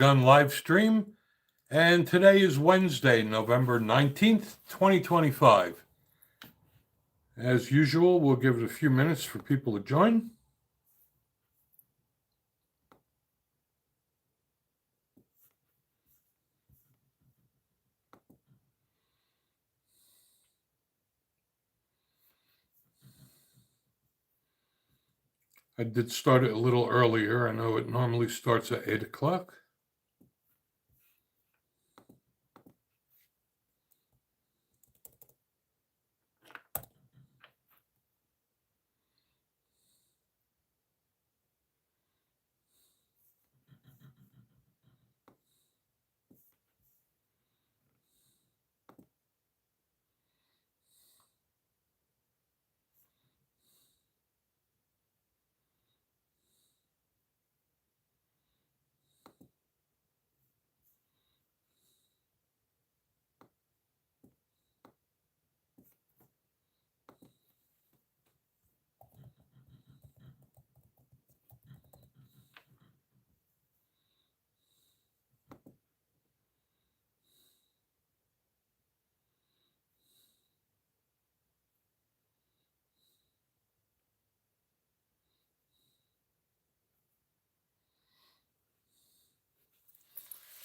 Gun live stream, and today is Wednesday, November 19th, 2025. As usual, we'll give it a few minutes for people to join. I did start it a little earlier. I know it normally starts at 8 o'clock.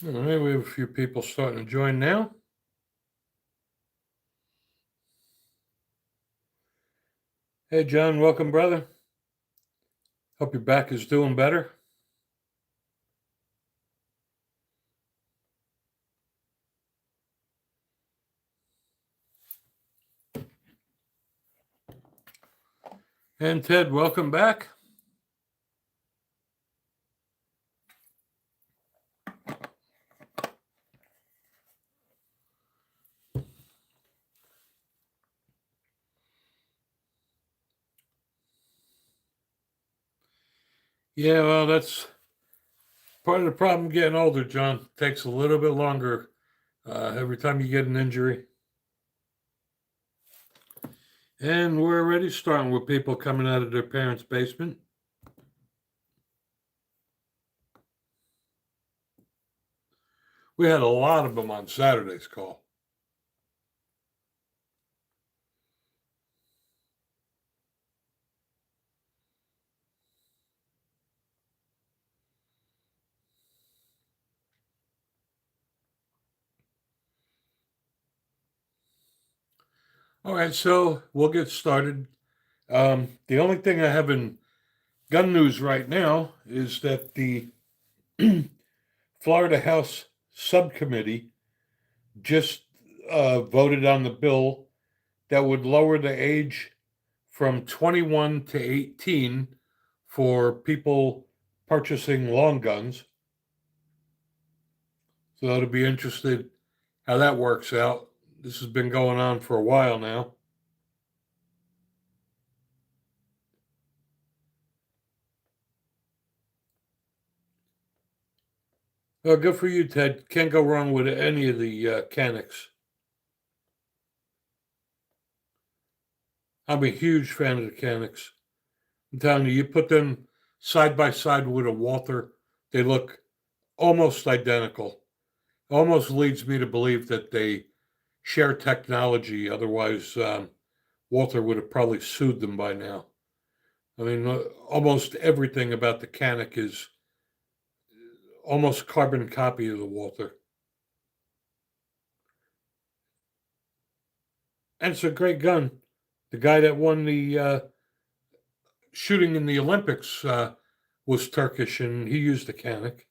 All right, we have a few people starting to join now. Hey, John, welcome, brother. Hope your back is doing better. And Ted, welcome back. Yeah, well, that's part of the problem getting older, John. It takes a little bit longer every time you get an injury. And we're already starting with people coming out of their parents' basement. We had a lot of them on Saturday's call. All right, so we'll get started. The only thing I have in gun news right now is that the Florida House Subcommittee just voted on the bill that would lower the age from 21 to 18 for people purchasing long guns. So it'll be interested how that works out. This has been going on for a while now. Well, good for you, Ted. Can't go wrong with any of the Canics. I'm a huge fan of the Canics. I'm telling you, you put them side by side with a Walther, they look almost identical. Almost leads me to believe that they share technology. Otherwise, Walther would have probably sued them by now. I mean, almost everything about the Canic is almost carbon copy of the Walther. And it's a great gun. The guy that won the shooting in the Olympics was Turkish, and he used a Canic.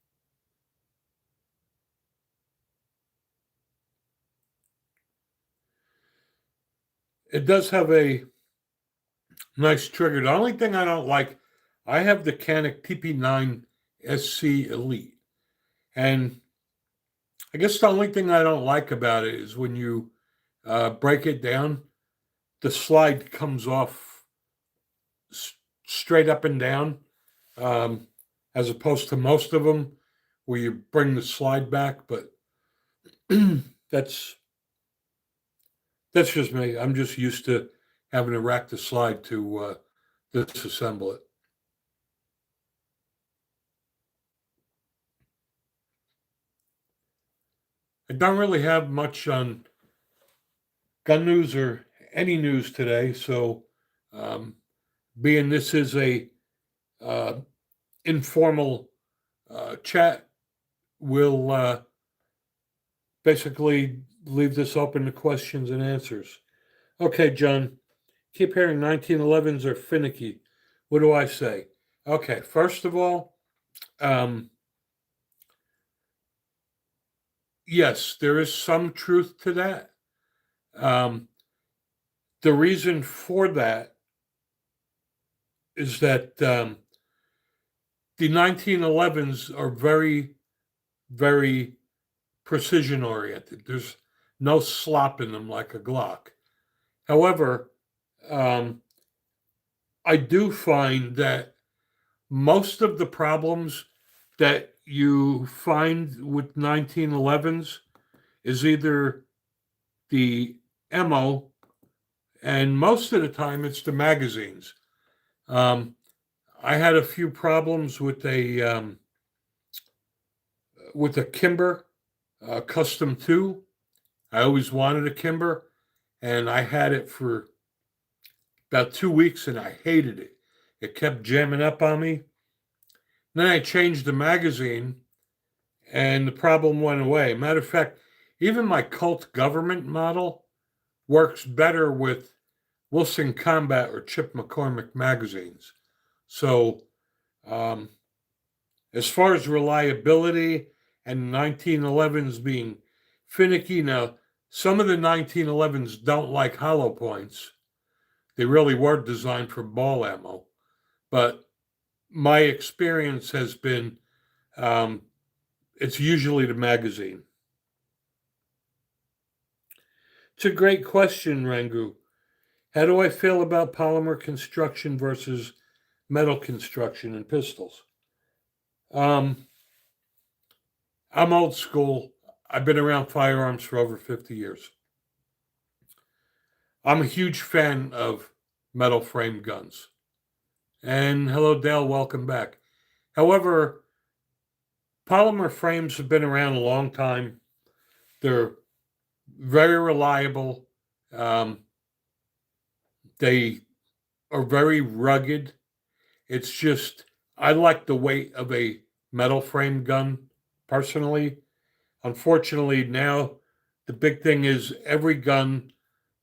It does have a nice trigger. The only thing I don't like, I have the Canic TP9 SC Elite, and I guess the only thing I don't like about it is when you break it down, the slide comes off straight up and down, um, as opposed to most of them where you bring the slide back. But that's just me. I'm just used to having to rack the slide to disassemble it. I don't really have much on gun news or any news today. So, um, being this is a uh, informal chat, we'll basically leave this open to questions and answers. Okay, John. Keep hearing 1911s are finicky. What do I say? Okay, first of all, um, yes, there is some truth to that. Um, the reason for that is that the 1911s are very, very precision oriented. There's no slop in them like a Glock. However, um, I do find that most of the problems that you find with 1911s is either the ammo, and most of the time it's the magazines. Um, I had a few problems with a Kimber Custom 2. I always wanted a Kimber, and I had it for about 2 weeks, and I hated it. It kept jamming up on me. Then I changed the magazine, and the problem went away. Matter of fact, even my Colt Government model works better with Wilson Combat or Chip McCormick magazines. So, um, as far as reliability and 1911s being finicky, now some of the 1911s don't like hollow points. They really were designed for ball ammo. But my experience has been um, it's usually the magazine. It's a great question, Rangu. How do I feel about polymer construction versus metal construction in pistols? Um, I'm old school. I've been around firearms for over 50 years. I'm a huge fan of metal frame guns. And hello, Dale, welcome back. However, polymer frames have been around a long time. They're very reliable. Um, they are very rugged. It's just, I like the weight of a metal frame gun personally. Unfortunately, now the big thing is every gun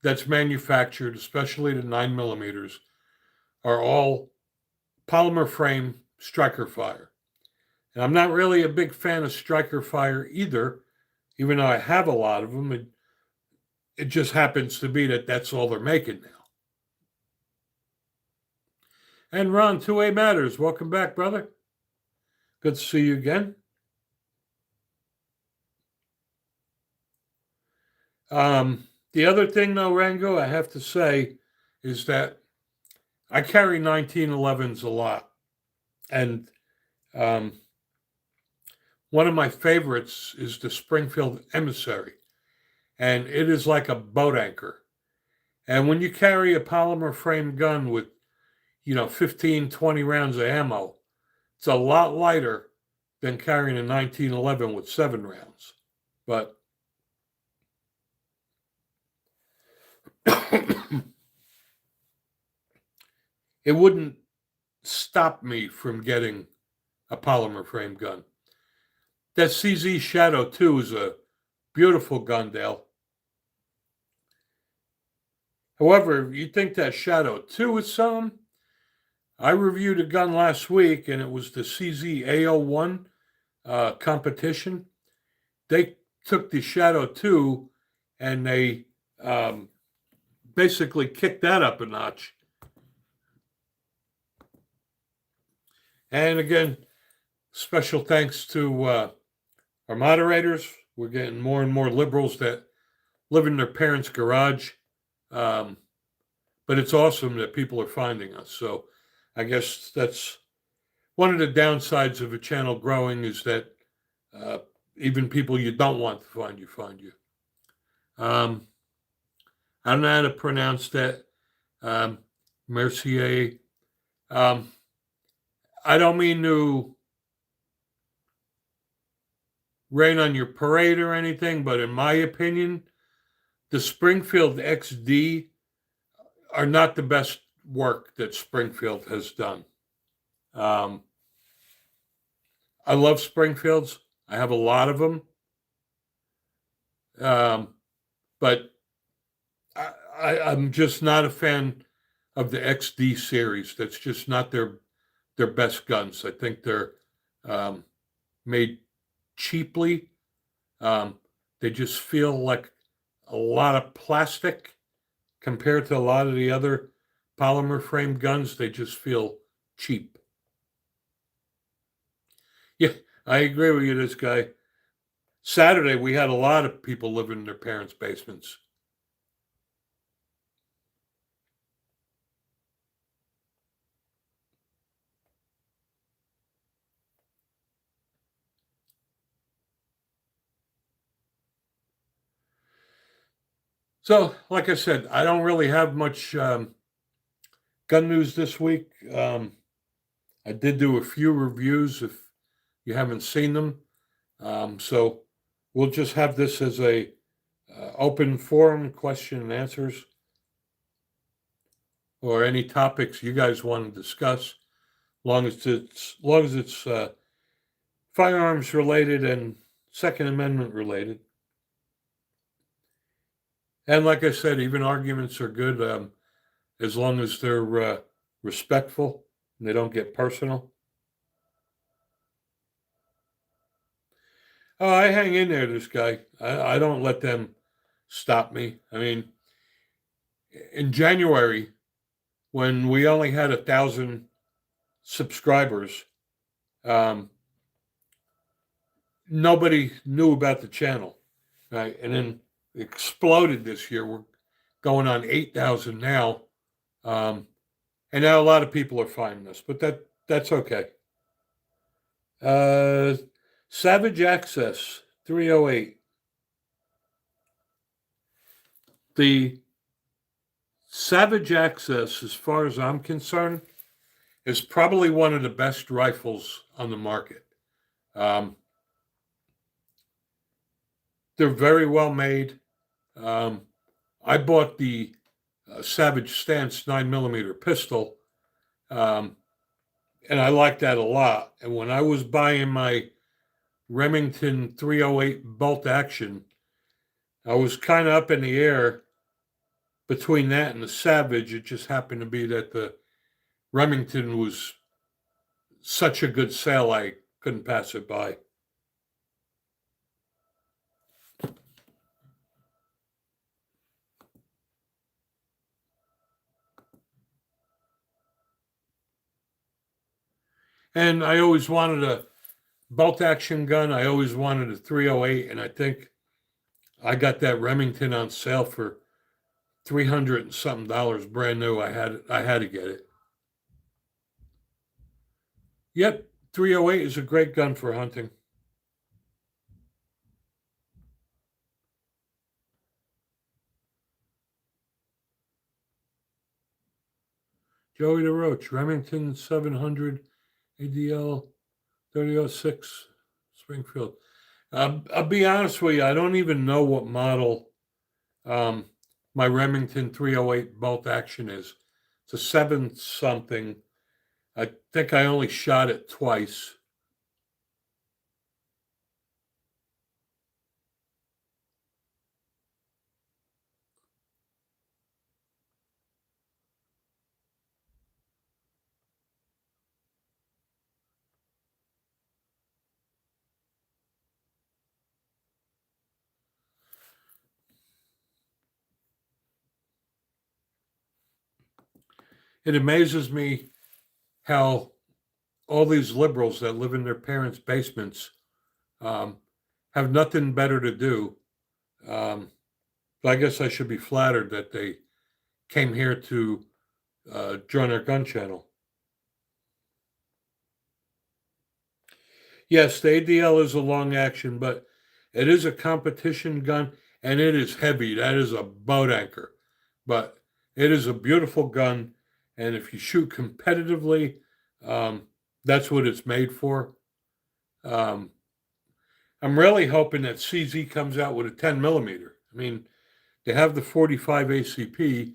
that's manufactured, especially the 9 millimeters, are all polymer frame striker fire. And I'm not really a big fan of striker fire either, even though I have a lot of them. It just happens to be that that's all they're making now. And Ron, 2A Matters, welcome back, brother. Good to see you again. The other thing, though, Rango, I have to say is that I carry 1911s a lot. And um, one of my favorites is the Springfield Emissary. And it is like a boat anchor. And when you carry a polymer frame gun with, 15, 20 rounds of ammo, it's a lot lighter than carrying a 1911 with 7 rounds. But it wouldn't stop me from getting a polymer frame gun. That CZ Shadow 2 is a beautiful gun, Dale. However, if you think that Shadow 2 is some, I reviewed a gun last week, and it was the CZ A01 competition. They took the Shadow 2 and they basically kicked that up a notch. And again, special thanks to our moderators. We're getting more and more liberals that live in their parents' garage. But it's awesome that people are finding us. So I guess that's one of the downsides of a channel growing is that even people you don't want to find you. I don't know how to pronounce that. Mercier. I don't mean to rain on your parade or anything, but in my opinion, the Springfield XD are not the best work that Springfield has done. Um, I love Springfields. I have a lot of them. But I'm just not a fan of the XD series. That's just not their best guns. I think they're um, made cheaply. Um, they just feel like a lot of plastic compared to a lot of the other polymer frame guns. They just feel cheap. Yeah, I agree with you, this guy. Saturday, we had a lot of people living in their parents' basements. So, like I said, I don't really have much gun news this week. I did do a few reviews if you haven't seen them. So we'll just have this as a open forum, question and answers, or any topics you guys want to discuss, long as it's firearms related and Second Amendment related. And like I said, even arguments are good as long as they're respectful and they don't get personal. Oh, I hang in there, this guy. I don't let them stop me. I mean, in January, when we only had 1,000 subscribers, um, nobody knew about the channel, right? And then it exploded this year. We're going on 8,000 now, and now a lot of people are finding us, but that's okay. Uh, Savage Access 308. The Savage Access, as far as I'm concerned, is probably one of the best rifles on the market. Um, they're very well made. Um, I bought the Savage Stance 9mm pistol, um, and I like that a lot. And when I was buying my Remington 308 bolt action, I was kind of up in the air between that and the Savage. It just happened to be that the Remington was such a good sale, I couldn't pass it by. And I always wanted a bolt action gun. I always wanted a 308, and I think I got that Remington on sale for $300 and something dollars, brand new. I had to get it. Yep, 308 is a great gun for hunting. Joey DeRoach, Remington 700 ADL 3006 Springfield. I'll be honest with you, I don't even know what model um, my Remington 308 bolt action is. It's a 7 something. I think I only shot it twice. It amazes me how all these liberals that live in their parents' basements um, have nothing better to do. Um, I guess I should be flattered that they came here to join our gun channel. Yes, the ADL is a long action, but it is a competition gun and it is heavy. That is a boat anchor, but it is a beautiful gun. And if you shoot competitively, um, that's what it's made for. Um, I'm really hoping that CZ comes out with a 10 millimeter. I mean, they have the 45 ACP,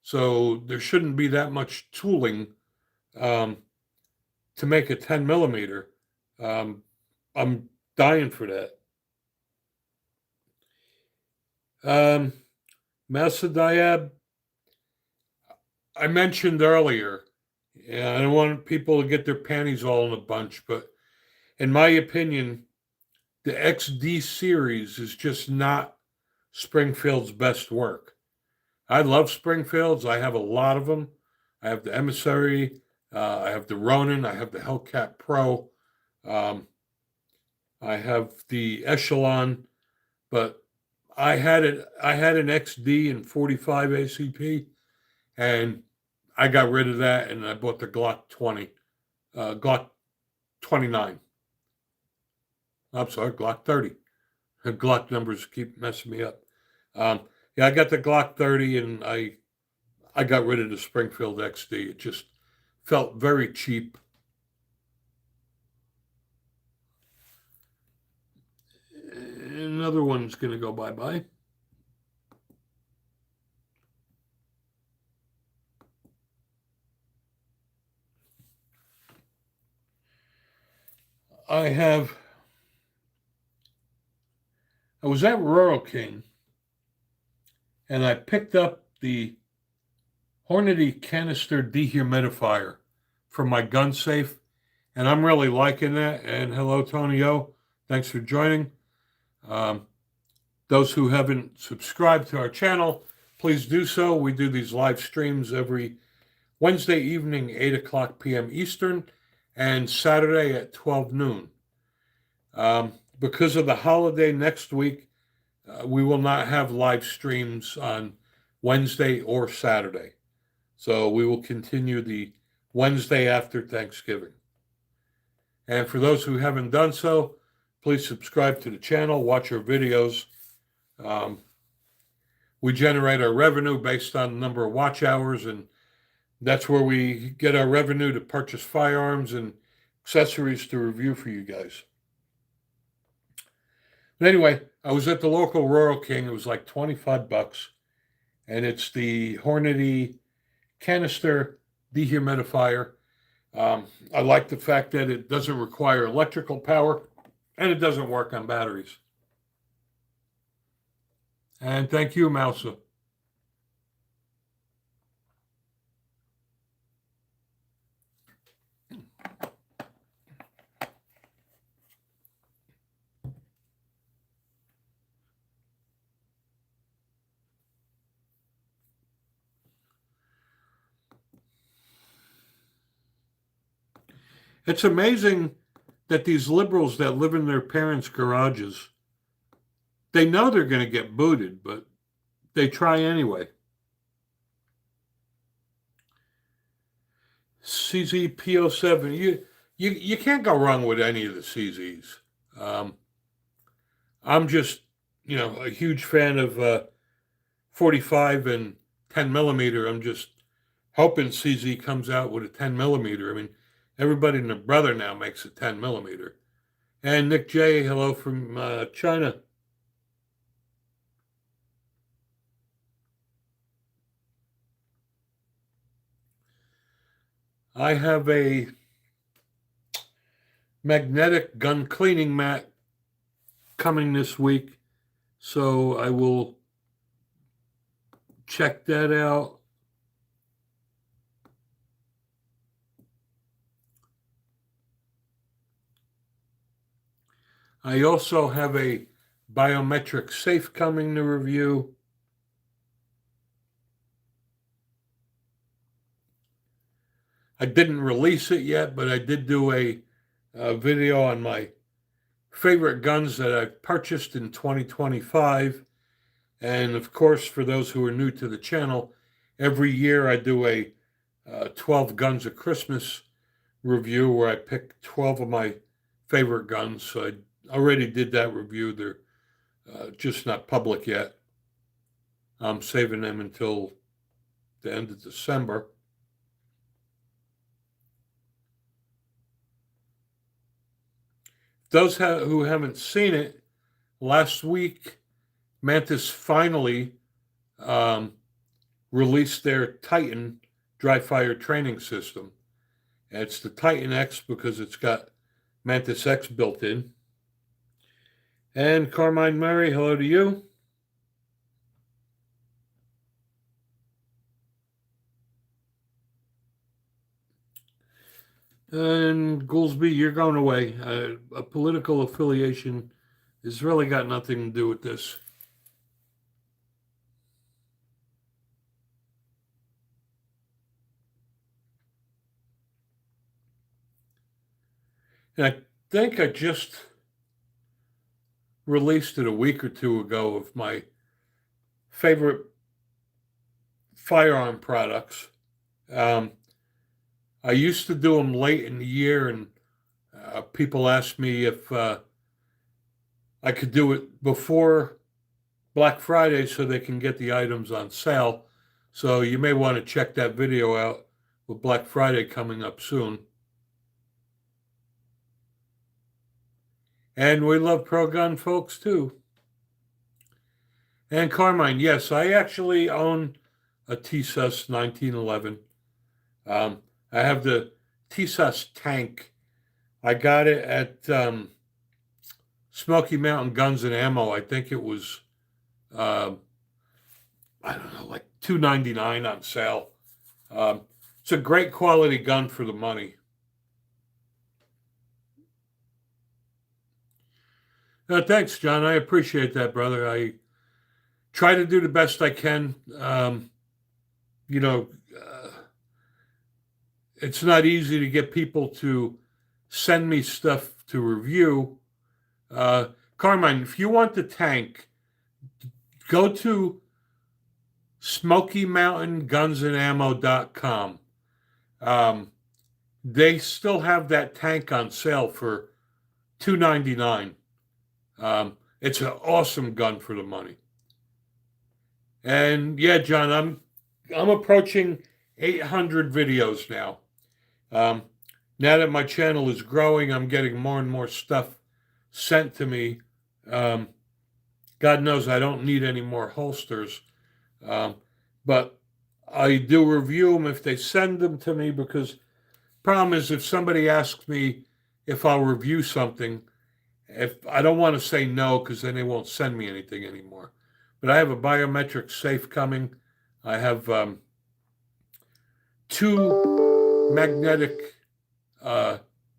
so there shouldn't be that much tooling um, to make a 10 millimeter. Um, I'm dying for that. Massa Diab, I mentioned earlier, I don't want people to get their panties all in a bunch, but in my opinion, the XD series is just not Springfield's best work. I love Springfields. I have a lot of them. I have the Emissary, I have the Ronin, I have the Hellcat Pro, um, I have the Echelon, but I had it. I had an XD and 45 ACP, and I got rid of that, and I bought the Glock 20, Glock 29. I'm sorry, Glock 30. The Glock numbers keep messing me up. Um, yeah, I got the Glock 30, and I got rid of the Springfield XD. It just felt very cheap. Another one's going to go bye bye. I was at Rural King, and I picked up the Hornady canister dehumidifier for my gun safe, and I'm really liking that. And hello, Tony O. Thanks for joining. Um, those who haven't subscribed to our channel, please do so. We do these live streams every Wednesday evening, 8 o'clock p.m. Eastern, and Saturday at 12 noon. Because of the holiday next week, we will not have live streams on Wednesday or Saturday. So we will continue the Wednesday after Thanksgiving. And for those who haven't done so, please subscribe to the channel, watch our videos. We generate our revenue based on the number of watch hours, and that's where we get our revenue to purchase firearms and accessories to review for you guys. But anyway, I was at the local Rural King. It was like $25, and it's the Hornady canister dehumidifier. I like the fact that it doesn't require electrical power, and it doesn't work on batteries. And thank you, Mousa. It's amazing that these liberals that live in their parents' garages, they know they're going to get booted, but they try anyway. CZPO7, you can't go wrong with any of the CZs. I'm just, a huge fan of 45 and 10 millimeter. I'm just hoping CZ comes out with a 10 millimeter. I mean, everybody and their brother now makes a 10 millimeter. And Nick J, hello from China. I have a magnetic gun cleaning mat coming this week, so I will check that out. I also have a biometric safe coming to review. I didn't release it yet, but I did do a video on my favorite guns that I've purchased in 2025. And of course, for those who are new to the channel, every year I do a 12 Guns of Christmas review where I pick 12 of my favorite guns. So I already did that review. They're just not public yet. I'm saving them until the end of December. those who haven't seen it, last week, Mantis finally um, released their Titan dry fire training system. And it's the Titan X because it's got Mantis X built in. And Carmine Murray, hello to you. And Goolsby, you're going away. A political affiliation has really got nothing to do with this. And I think I just released it a week or two ago of my favorite firearm products. I used to do them late in the year, and people asked me if I could do it before Black Friday so they can get the items on sale. So you may want to check that video out with Black Friday coming up soon. And we love Pro Gun folks too. And Carmine, yes, I actually own a TSUS 1911. I have the TSUS tank. I got it at Smoky Mountain Guns and Ammo. I think it was, I don't know, like $2.99 on sale. It's a great quality gun for the money. Thanks, John. I appreciate that, brother. I try to do the best I can. You know, it's not easy to get people to send me stuff to review. Carmine, if you want the tank, go to SmokyMountainGunsandAmmo.com. They still have that tank on sale for $2.99. It's an awesome gun for the money. And yeah, John, I'm approaching 800 videos now. Now that my channel is growing, I'm getting more and more stuff sent to me. God knows I don't need any more holsters, but I do review them if they send them to me, because problem is if somebody asks me if I'll review something, if I don't want to say no, because then they won't send me anything anymore. But I have a biometric safe coming. I have 2 magnetic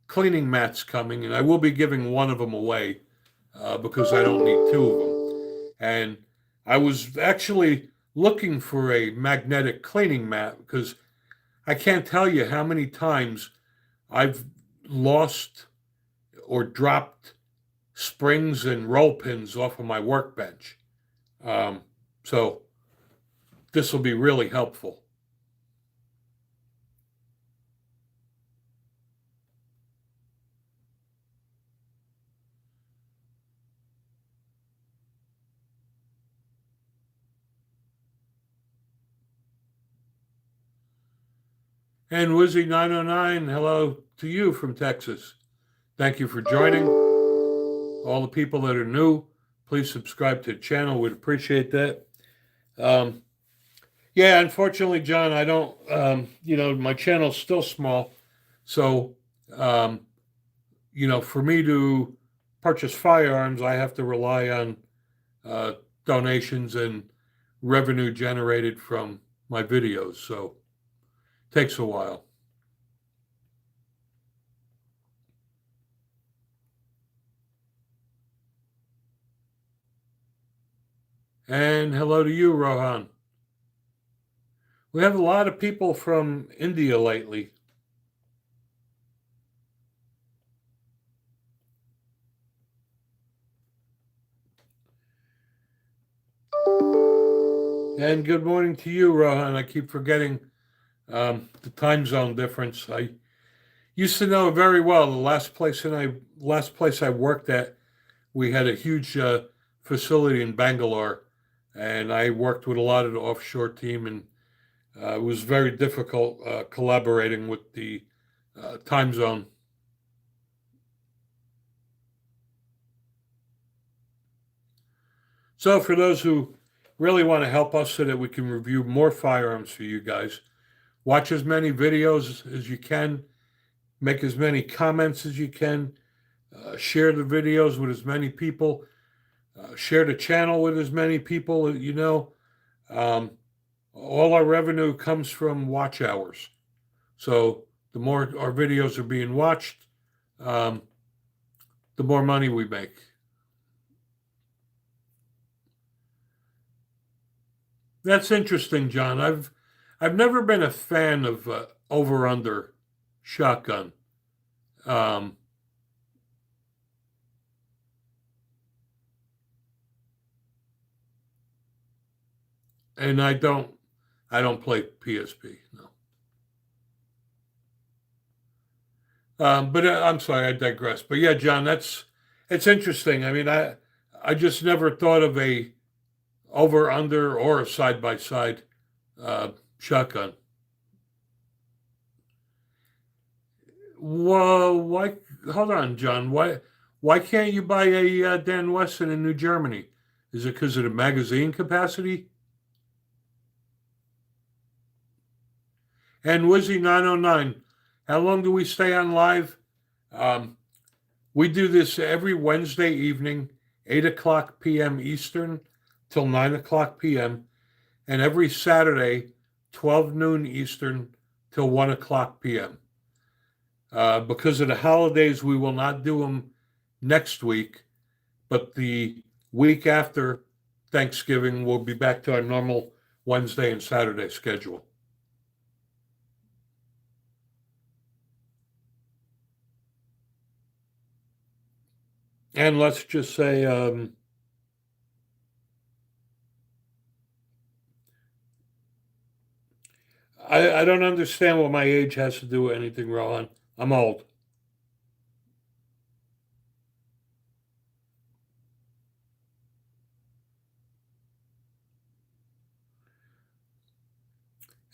cleaning mats coming, and I will be giving one of them away because I don't need 2 of them. And I was actually looking for a magnetic cleaning mat because I can't tell you how many times I've lost or dropped springs and roll pins off of my workbench. So this will be really helpful. And Wizzy909, hello to you from Texas. Thank you for joining. All the people that are new, please subscribe to the channel. We'd appreciate that. Yeah, unfortunately, John, I don't, my channel's still small. So, for me to purchase firearms, I have to rely on donations and revenue generated from my videos. So, it takes a while. And hello to you, Rohan. We have a lot of people from India lately. And good morning to you, Rohan. I keep forgetting the time zone difference. I used to know it very well. The last place I worked at, we had a huge facility in Bangalore, and I worked with a lot of the offshore team, and it was very difficult collaborating with the time zone. So for those who really want to help us so that we can review more firearms for you guys, watch as many videos as you can, make as many comments as you can, share the videos with as many people, share the channel with as many people as you know. Um, all our revenue comes from watch hours. So the more our videos are being watched, um, the more money we make. That's interesting, John. I've never been a fan of over under shotgun, um, and I don't play PSP. No, but I'm sorry, I digress. But yeah, John, it's interesting. I mean, I just never thought of a over under or a side by side shotgun. Well, why? Hold on, John. Why can't you buy a Dan Wesson in New Germany? Is it because of the magazine capacity? And Wizzy 909, how long do we stay on live? Um, we do this every Wednesday evening, 8 o'clock p.m. Eastern till 9 o'clock p.m., and every Saturday, 12 noon Eastern till 1 o'clock p.m. Because of the holidays, we will not do them next week, but the week after Thanksgiving, we'll be back to our normal Wednesday and Saturday schedule. And let's just say, I don't understand what my age has to do with anything, Rohan. I'm old.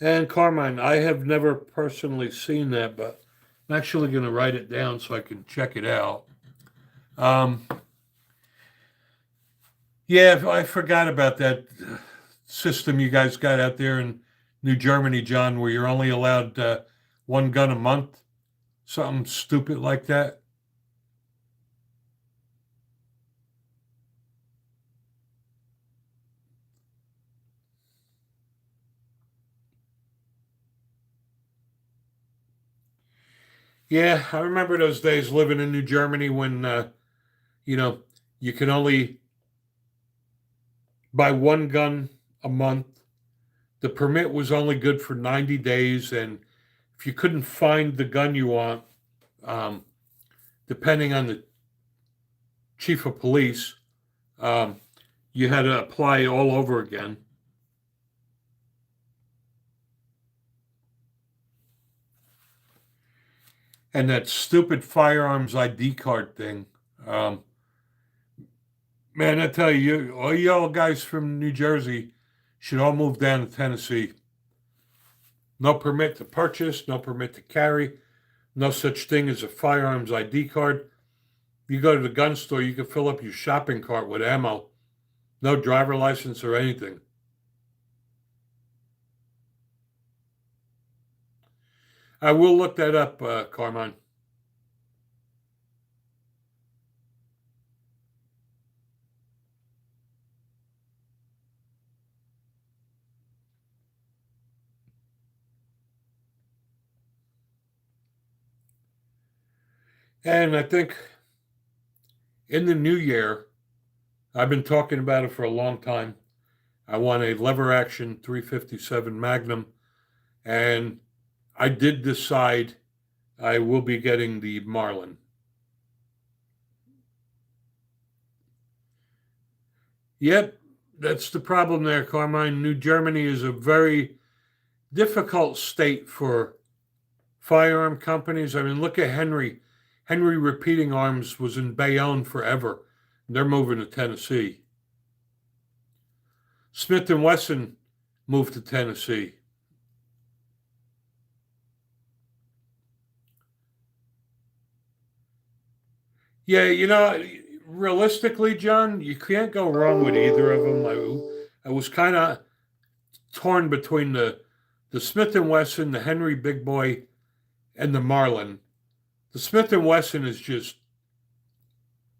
And Carmine, I have never personally seen that, but I'm actually going to write it down so I can check it out. Um, yeah, I forgot about that system you guys got out there in New Germany, John, where you're only allowed one gun a month, something stupid like that. Yeah, I remember those days living in New Germany when, you know, you can only buy one gun a month. The permit was only good for 90 days. And if you couldn't find the gun you want, um, depending on the chief of police, um, you had to apply all over again. And that stupid firearms ID card thing. Um, man, I tell you, all y'all guys from New Jersey should all move down to Tennessee. No permit to purchase, no permit to carry, no such thing as a firearms ID card. You go to the gun store, you can fill up your shopping cart with ammo. No driver license or anything. I will look that up, Carmine. And I think in the new year, I've been talking about it for a long time. I want a lever action 357 Magnum, and I did decide I will be getting the Marlin. Yep, that's the problem there, Carmine. New Germany is a very difficult state for firearm companies. I mean, look at Henry. Henry Repeating Arms was in Bayonne forever. They're moving to Tennessee. Smith and Wesson moved to Tennessee. Yeah, realistically, John, you can't go wrong with either of them. I was kind of torn between the Smith and Wesson, the Henry Big Boy, and the Marlin. The Smith and Wesson is just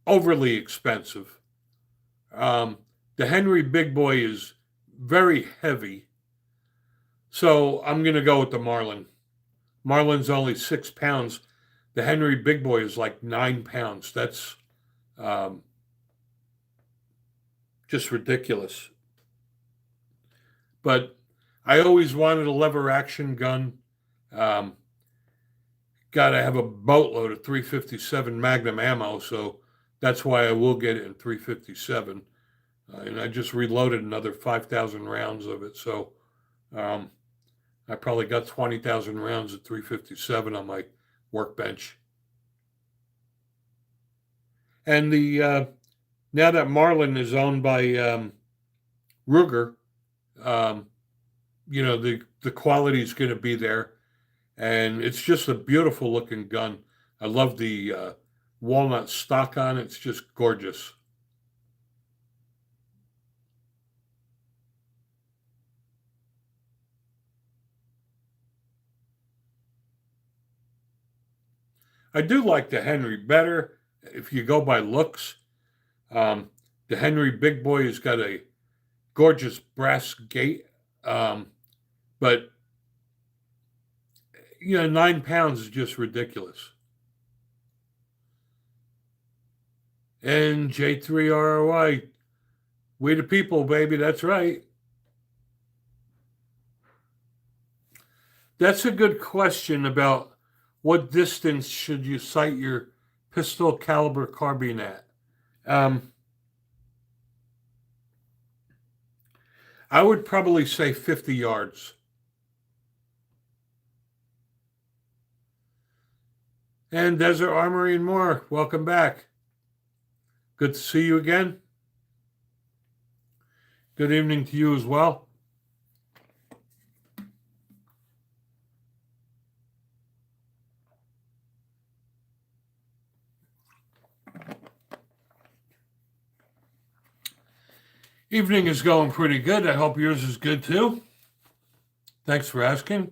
overly expensive. Um, the Henry Big Boy is very heavy, so I'm going to go with the Marlin. Marlin's only 6 pounds. The Henry Big Boy is like 9 pounds. That's um, just ridiculous. But I always wanted a lever action gun. Um, Got to have a boatload of 357 Magnum ammo, so that's why I will get it in 357. And I just reloaded another 5,000 rounds of it, so um, I probably got 20,000 rounds of 357 on my workbench. And the now that Marlin is owned by Ruger, um, the quality is going to be there, and it's just a beautiful looking gun. I love the walnut stock on it. It's just gorgeous. I do like the Henry better if you go by looks. Um, the Henry Big Boy has got a gorgeous brass gate, but 9 pounds is just ridiculous. And J3ROI, we the people, baby. That's right. That's a good question about what distance should you sight your pistol caliber carbine at. Um, I would probably say 50 yards. And Desert Armory and more, welcome back. Good to see you again. Good evening to you as well. Evening is going pretty good. I hope yours is good too. Thanks for asking.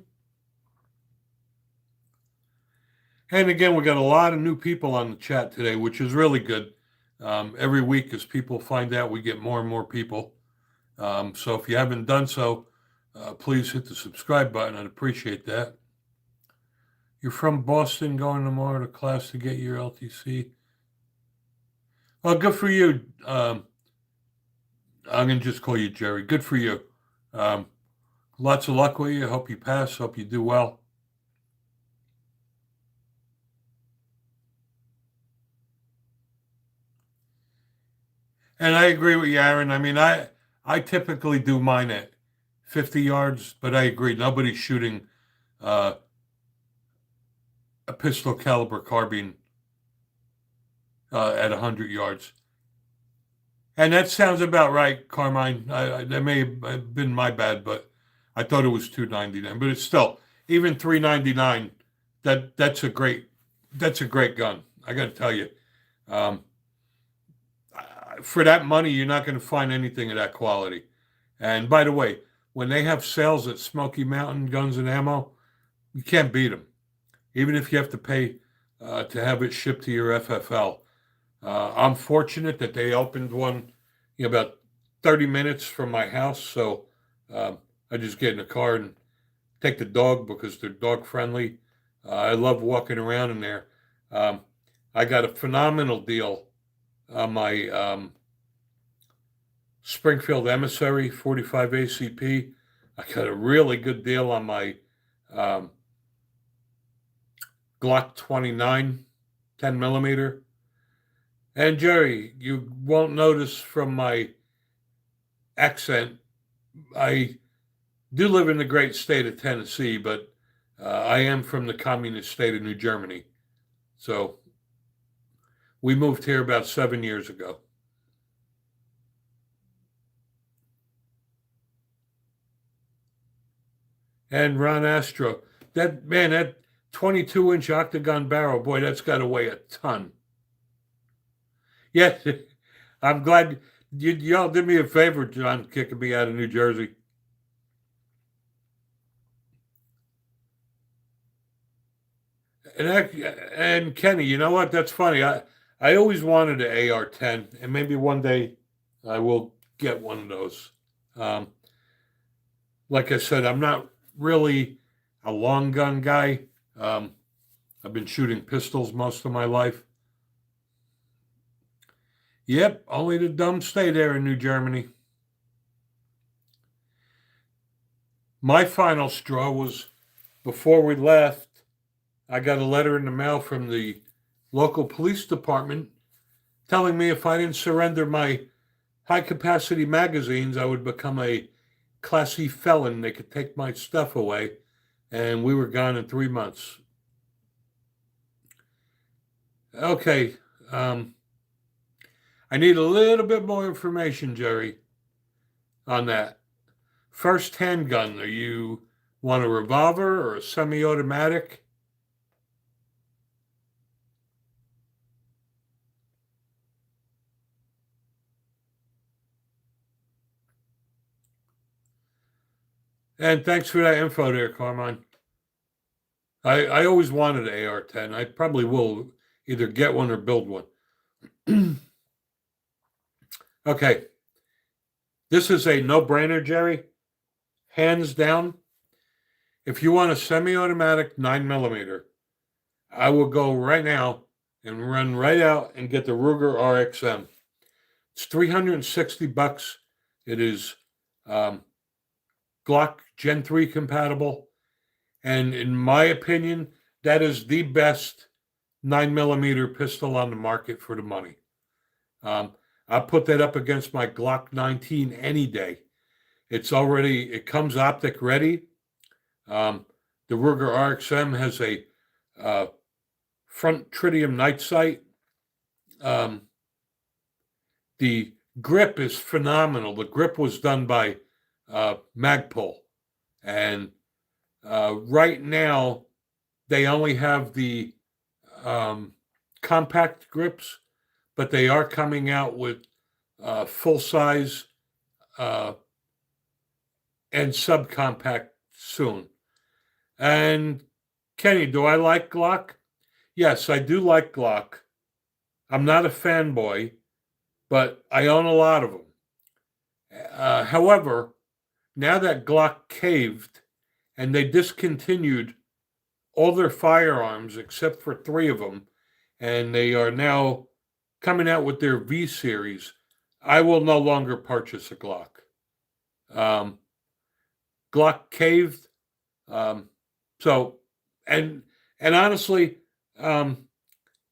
And again, we got a lot of new people on the chat today, which is really good. Every week, as people find out, we get more and more people. So if you haven't done so, please hit the subscribe button. I'd appreciate that. You're from Boston, going tomorrow to class to get your LTC. Oh, good for you. I'm going to just call you Jerry. Good for you. Lots of luck with you. Hope you pass. Hope you do well. And I agree with you, Aaron. I mean, I typically do mine at 50 yards, but I agree. Nobody's shooting a pistol caliber carbine at 100 yards. And that sounds about right, Carmine. That may have been my bad, but I thought it was $299. But it's still, even $399. That's a great gun. I got to tell you. For that money, you're not going to find anything of that quality. And by the way, when they have sales at Smoky Mountain Guns and Ammo, you can't beat them. Even if you have to pay to have it shipped to your FFL. I'm fortunate that they opened one about 30 minutes from my house. So I just get in the car and take the dog because they're dog friendly. I love walking around in there. I got a phenomenal deal on my Springfield Emissary 45 ACP. I got a really good deal on my Glock 29 10 millimeter. And Jerry, you won't notice from my accent, I do live in the great state of Tennessee, but I am from the communist state of New Germany. So we moved here about 7 years ago. And Ron Astro, that 22-inch octagon barrel, boy, that's got to weigh a ton. Yes, I'm glad y'all did me a favor, John, kicking me out of New Jersey. And Kenny, you know what? That's funny. I always wanted an AR-10, and maybe one day I will get one of those. Um, like I said, I'm not really a long gun guy. Um, I've been shooting pistols most of my life. Yep, only the dumb stay there in New Germany. My final straw was before we left. I got a letter in the mail from the local police department telling me if I didn't surrender my high capacity magazines, I would become a Class C felon. They could take my stuff away. And we were gone in 3 months. Okay. Um, I need a little bit more information, Jerry, on that. First handgun, are you want a revolver or a semi automatic? And thanks for that info there, Carmine. I always wanted an AR-10. I probably will either get one or build one. Okay, this is a no-brainer, Jerry. Hands down. If you want a semi-automatic 9 millimeter, I will go right now and run right out and get the Ruger RXM. It's $360. It is um, Glock Gen 3 compatible. And in my opinion, that is the best 9 millimeter pistol on the market for the money. Um, I put that up against my Glock 19 any day. It comes optic ready. Um, the Ruger RXM has a uh, front tritium night sight. Um, the grip is phenomenal. The grip was done by Magpul. And right now, they only have the um, compact grips, but they are coming out with full size uh, and subcompact soon. And Kenny, do I like Glock? Yes, I do like Glock. I'm not a fanboy, but I own a lot of them. However, now that Glock caved and they discontinued all their firearms except for three of them, and they are now coming out with their V series, I will no longer purchase a Glock. Um, Glock caved. Um, so, and and honestly, um,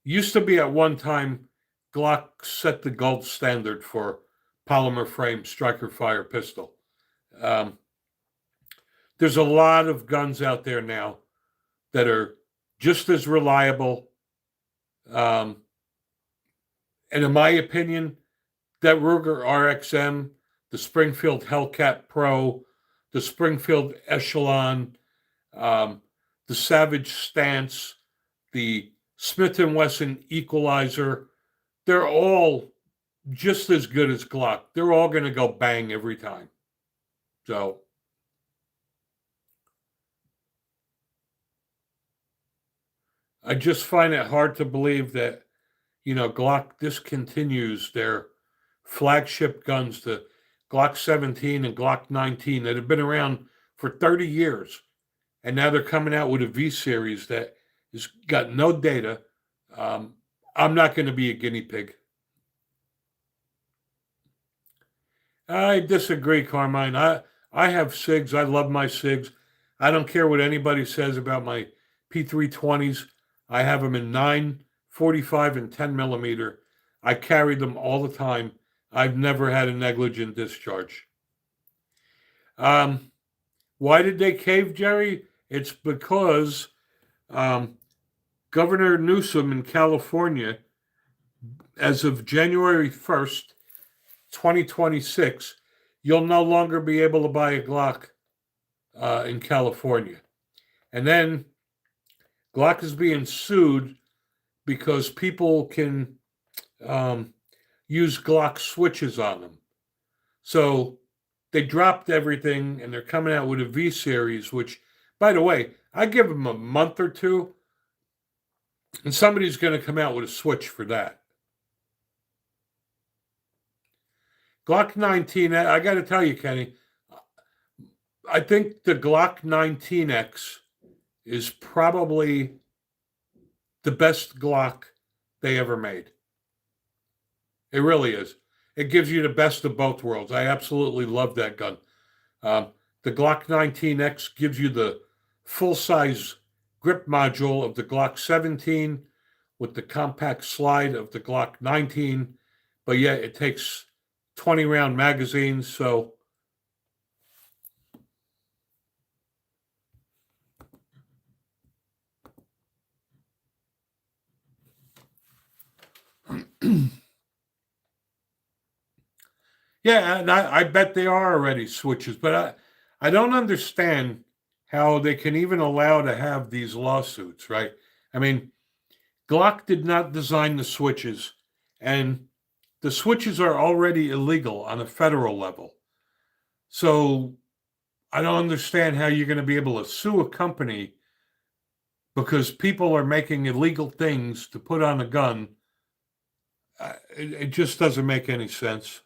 used to be at one time, Glock set the gold standard for polymer frame striker fire pistol. Um, there's a lot of guns out there now that are just as reliable. Um, and in my opinion, that Ruger RXM, the Springfield Hellcat Pro, the Springfield Echelon, um, the Savage Stance, the Smith& Wesson Equalizer, they're all just as good as Glock. They're all going to go bang every time. So I just find it hard to believe that, Glock discontinues their flagship guns, the Glock 17 and Glock 19, that have been around for 30 years. And now they're coming out with a V series that has got no data. Um, I'm not going to be a guinea pig. I disagree, Carmine. I have SIGs. I love my SIGs. I don't care what anybody says about my P320s. I have them in 9, 45, and 10 millimeter. I carry them all the time. I've never had a negligent discharge. Um, why did they cave, Jerry? It's because um, Governor Newsom in California, as of January 1st, 2026, you'll no longer be able to buy a Glock in California. And then Glock is being sued because people can use Glock switches on them. So they dropped everything and they're coming out with a V series, which, by the way, I give them a month or two and somebody's going to come out with a switch for that. Glock 19, I got to tell you, Kenny, I think the Glock 19X is probably the best Glock they ever made. It really is. It gives you the best of both worlds. I absolutely love that gun. The Glock 19X gives you the full-size grip module of the Glock 17 with the compact slide of the Glock 19, but yet it takes 20-round magazines, so yeah, and I bet they are already switches, but I don't understand how they can even allow to have these lawsuits, right? I mean, Glock did not design the switches, and the switches are already illegal on a federal level. So I don't understand how you're going to be able to sue a company because people are making illegal things to put on a gun. It just doesn't make any sense.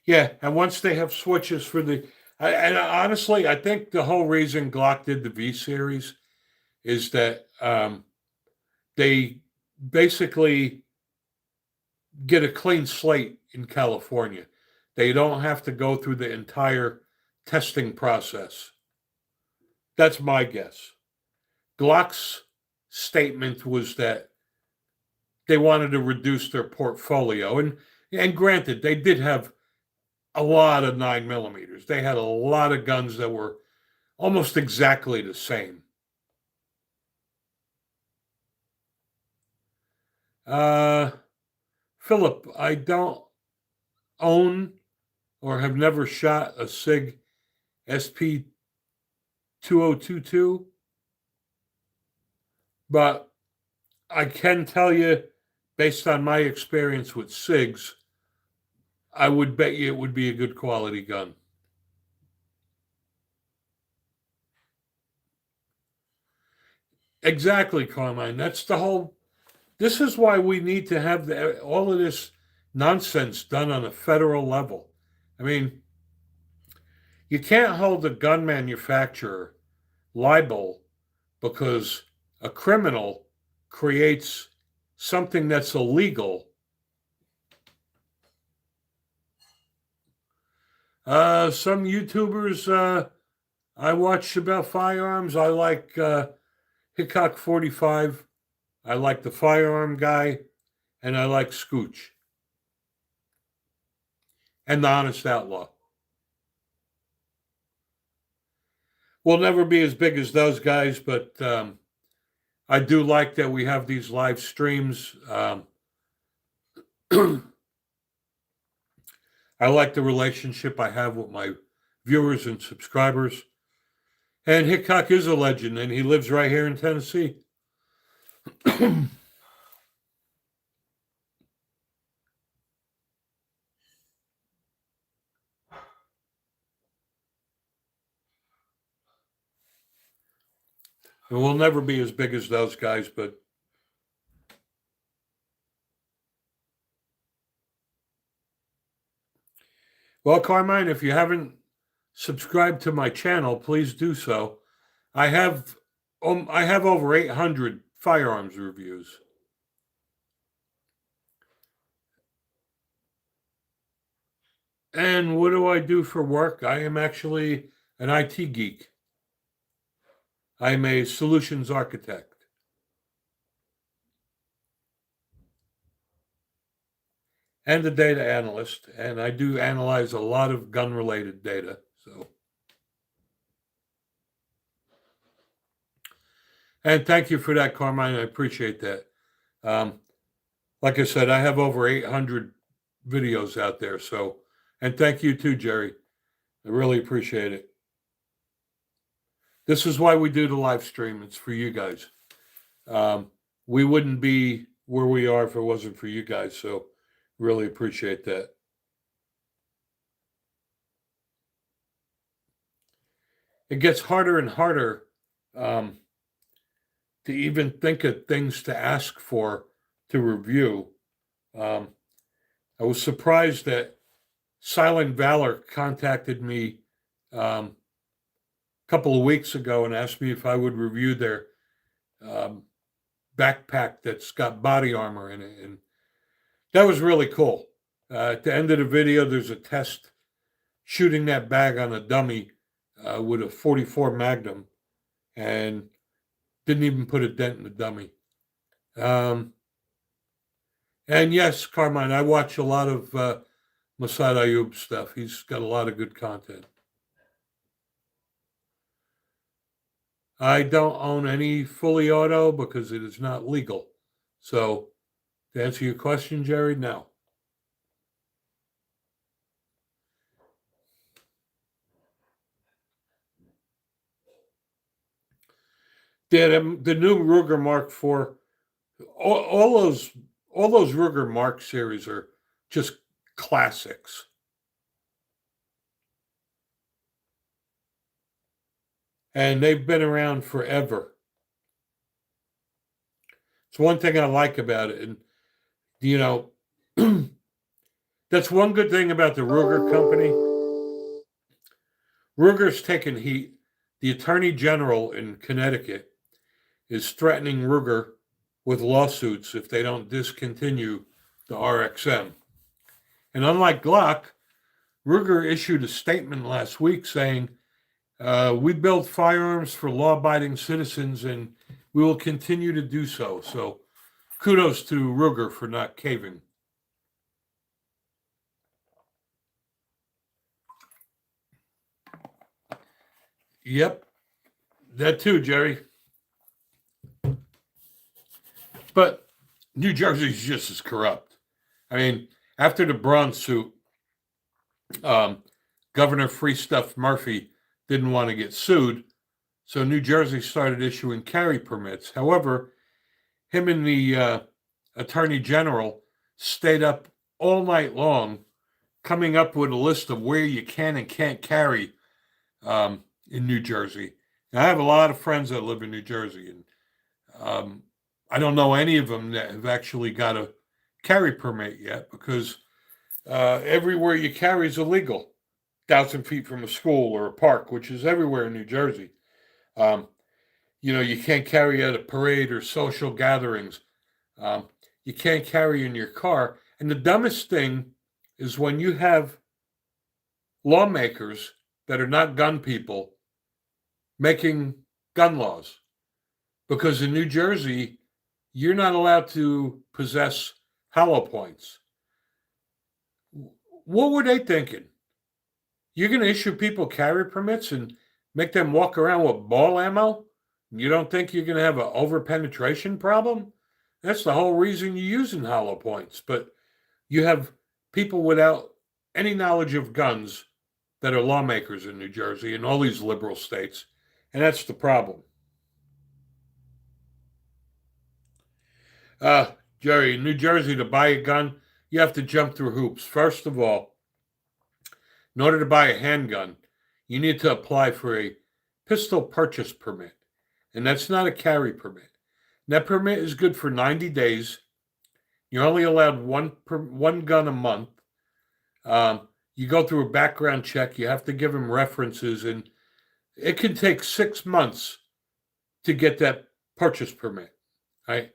Yeah, and once they have switches for and honestly, I think the whole reason Glock did the V series is that they basically get a clean slate in California. They don't have to go through the entire testing process. That's my guess. Glock's statement was that they wanted to reduce their portfolio, and granted, they did have a lot of 9mm. They had a lot of guns that were almost exactly the same. Philip, I don't own or have never shot a SIG SP 2022, but I can tell you, based on my experience with SIGs, I would bet you it would be a good quality gun. Exactly, Carmine. That's the whole. This is why we need to have all of this nonsense done on a federal level. I mean, you can't hold a gun manufacturer liable because a criminal creates something that's illegal. Some YouTubers I watch about firearms. I like Hickok 45. I like the firearm guy, and I like Scooch and the Honest Outlaw. We'll never be as big as those guys, but I do like that we have these live streams. I like the relationship I have with my viewers and subscribers. And Hickok is a legend, and he lives right here in Tennessee. And we'll never be as big as those guys, but well, Carmine, if you haven't subscribed to my channel, please do so. I have over 800 firearms reviews. And what do I do for work? I am actually an IT geek. I'm a solutions architect. And a data analyst, and I do analyze a lot of gun-related data. So, and thank you for that, Carmine. I appreciate that. Like I said, I have over 800 videos out there. So, and thank you too, Jerry. I really appreciate it. This is why we do the live stream. It's for you guys. Um, we wouldn't be where we are if it wasn't for you guys. So really appreciate that. It gets harder and harder um, to even think of things to ask for to review. Um, I was surprised that Silent Valor contacted me a couple of weeks ago and asked me if I would review their um, backpack that's got body armor in it. And that was really cool. At the end of the video, there's a test shooting that bag on a dummy with a 44 Magnum and didn't even put a dent in the dummy. Um, and yes, Carmine, I watch a lot of Masad Ayub stuff. He's got a lot of good content. I don't own any fully auto because it is not legal. So, to answer your question, Jerry, no. The new Ruger Mark IV, all those Ruger Mark series are just classics. And they've been around forever. It's one thing I like about it. And, you know, that's one good thing about the Ruger company. Ruger's taken heat. The Attorney General in Connecticut is threatening Ruger with lawsuits if they don't discontinue the RXM. And unlike Glock, Ruger issued a statement last week saying, we build firearms for law-abiding citizens and we will continue to do so. So kudos to Ruger for not caving. Yep, that too, Jerry. But New Jersey's just as corrupt. I mean, after the Braun suit, Governor Free Stuff Murphy didn't want to get sued, so New Jersey started issuing carry permits. However, him and the Attorney General stayed up all night long coming up with a list of where you can and can't carry in New Jersey. Now, I have a lot of friends that live in New Jersey, and I don't know any of them that have actually got a carry permit yet because everywhere you carry is illegal. 1,000 feet from a school or a park, which is everywhere in New Jersey. Um, you can't carry at a parade or social gatherings. You can't carry in your car. And the dumbest thing is when you have lawmakers that are not gun people making gun laws. Because in New Jersey, you're not allowed to possess hollow points. What were they thinking? You're going to issue people carry permits and make them walk around with ball ammo? You don't think you're going to have an over-penetration problem? That's the whole reason you're using hollow points. But you have people without any knowledge of guns that are lawmakers in New Jersey and all these liberal states. And that's the problem. Jerry, in New Jersey, to buy a gun, you have to jump through hoops. First of all, in order to buy a handgun, you need to apply for a pistol purchase permit. And that's not a carry permit. And that permit is good for 90 days. You're only allowed one gun a month. You go through a background check. You have to give them references. And it can take 6 months to get that purchase permit. Right?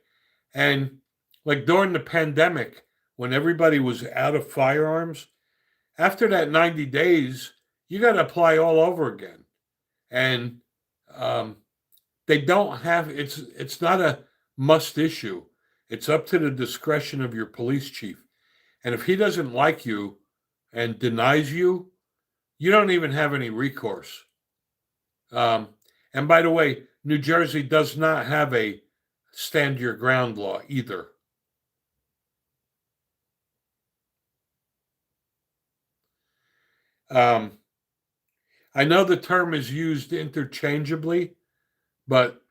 And like during the pandemic, when everybody was out of firearms, after that 90 days, you got to apply all over again. And they don't have it's not a must issue. It's up to the discretion of your police chief. And if he doesn't like you and denies you, you don't even have any recourse. Um, and by the way, New Jersey does not have a stand your ground law either. I know the term is used interchangeably, but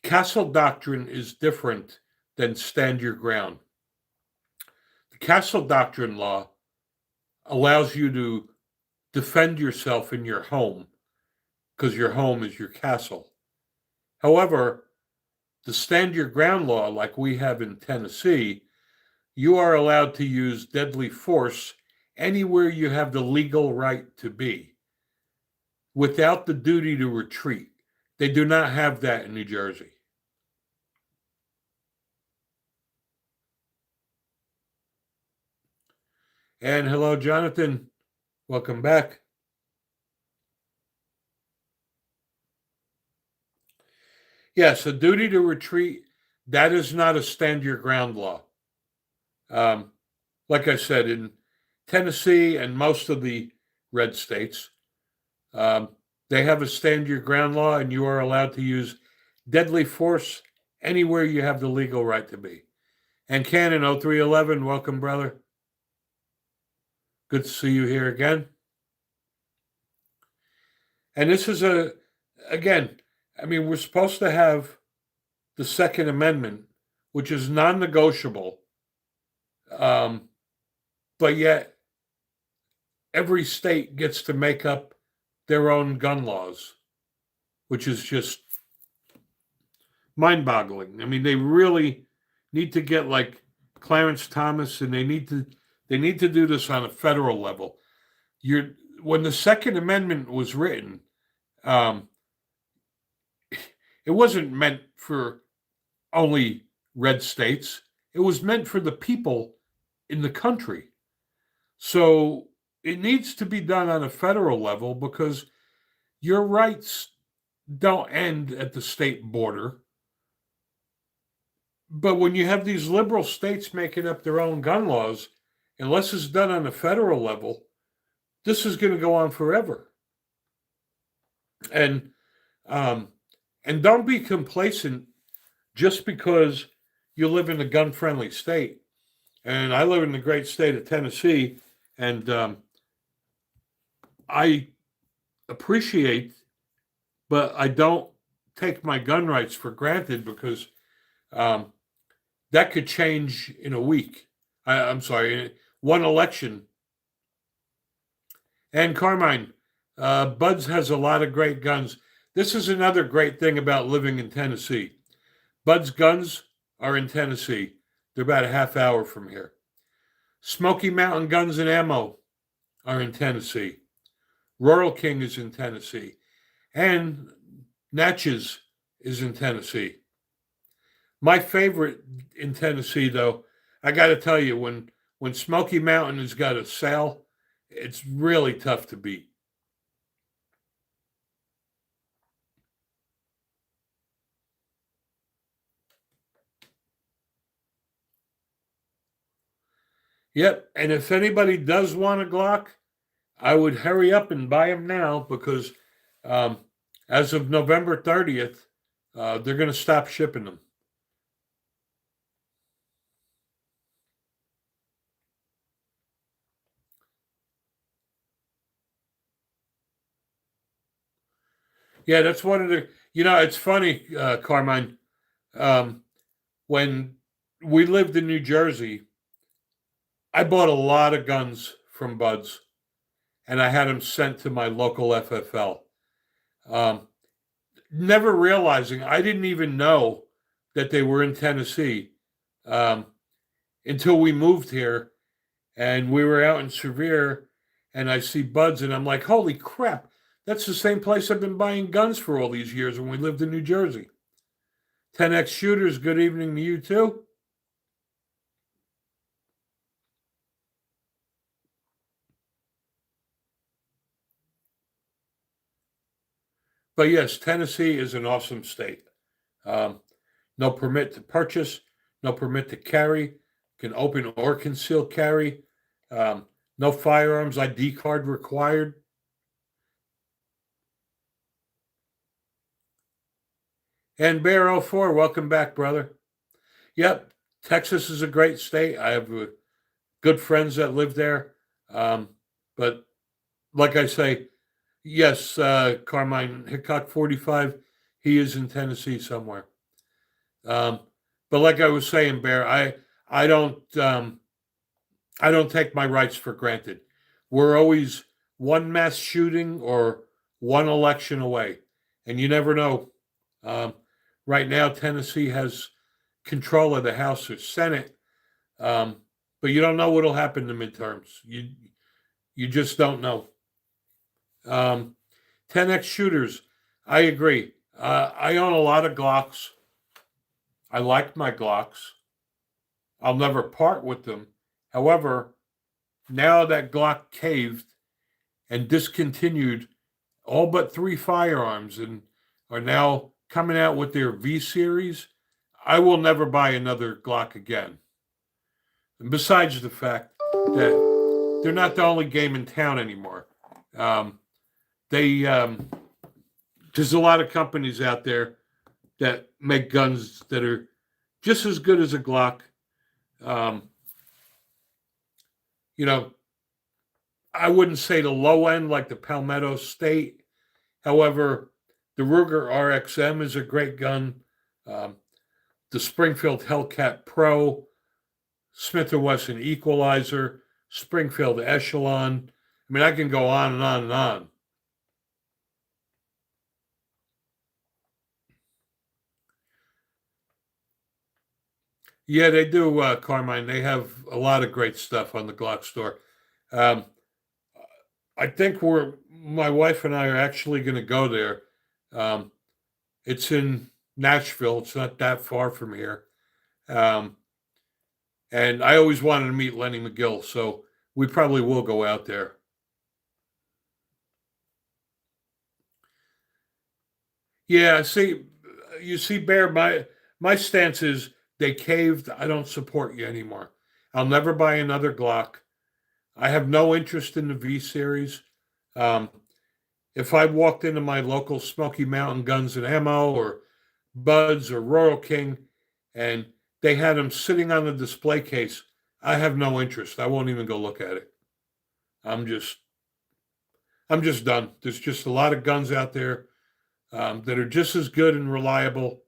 castle doctrine is different than stand your ground. The castle doctrine law allows you to defend yourself in your home because your home is your castle. However, the stand your ground law, like we have in Tennessee, you are allowed to use deadly force anywhere you have the legal right to be without the duty to retreat. They do not have that in New Jersey. And hello, Jonathan. Welcome back. Yes, a duty to retreat, that is not a stand your ground law. Like I said, in Tennessee and most of the red states, they have a stand your ground law, and you are allowed to use deadly force anywhere you have the legal right to be. And Cannon 0311, welcome, brother. Good to see you here again. And this is again, I mean, we're supposed to have the Second Amendment, which is non-negotiable, but yet every state gets to make up their own gun laws, which is just mind-boggling. I mean, they really need to get like Clarence Thomas, and they need to do this on a federal level. When the Second Amendment was written, it wasn't meant for only red states. It was meant for the people in the country. So it needs to be done on a federal level because your rights don't end at the state border. But when you have these liberal states making up their own gun laws, unless it's done on a federal level, this is going to go on forever. And don't be complacent just because you live in a gun-friendly state. And I live in the great state of Tennessee, and I appreciate, but I don't take my gun rights for granted because that could change in a week. I'm sorry, one election. And Carmine, Buds has a lot of great guns. This is another great thing about living in Tennessee. Bud's guns are in Tennessee. They're about a half hour from here. Smoky Mountain Guns and Ammo are in Tennessee. Rural King is in Tennessee. And Natchez is in Tennessee. My favorite in Tennessee, though, I got to tell you, when Smoky Mountain has got a sale, it's really tough to beat. Yep, and if anybody does want a Glock, I would hurry up and buy them now because as of November 30th, they're going to stop shipping them. Yeah, that's one of the, it's funny, Carmine, when we lived in New Jersey, I bought a lot of guns from Buds, and I had them sent to my local FFL. Never realizing, I didn't even know that they were in Tennessee until we moved here, and we were out in Sevier, and I see Buds, and I'm like, holy crap, that's the same place I've been buying guns for all these years when we lived in New Jersey. 10X Shooters, good evening to you too. But yes, Tennessee is an awesome state. No permit to purchase, no permit to carry, can open or conceal carry, no firearms ID card required. And Bear 04, welcome back, brother. Yep, Texas is a great state. I have good friends that live there. But like I say, yes, Carmine Hickok 45, he is in Tennessee somewhere. Um, but like I was saying, Bear, I don't I don't take my rights for granted. We're always one mass shooting or one election away, and you never know. Um, right now, Tennessee has control of the House or Senate, but you don't know what'll happen in the midterms. You just don't know. Um, 10x shooters, I agree. I own a lot of Glocks. I like my Glocks. I'll never part with them. However, now that Glock caved and discontinued all but three firearms and are now coming out with their V series, I will never buy another Glock again. And besides the fact that they're not the only game in town anymore. Um, they there's a lot of companies out there that make guns that are just as good as a Glock. Um, you know, I wouldn't say the low end like the Palmetto State. However, the Ruger RXM is a great gun. Um, the Springfield Hellcat Pro, Smith & Wesson Equalizer, Springfield Echelon. I mean, I can go on and on and on. Yeah, they do, Carmine. They have a lot of great stuff on the Glock store. Um, I think my wife and I are actually going to go there. Um, it's in Nashville. It's not that far from here. Um, and I always wanted to meet Lenny McGill, so we probably will go out there. Yeah, see, you see, Bear, my stance is they caved. I don't support you anymore. I'll never buy another Glock. I have no interest in the V series. Um, if I walked into my local Smoky Mountain Guns and Ammo or Buds or Royal King and they had them sitting on the display case, I have no interest. I won't even go look at it. I'm just I'm just done. There's just a lot of guns out there that are just as good and reliable.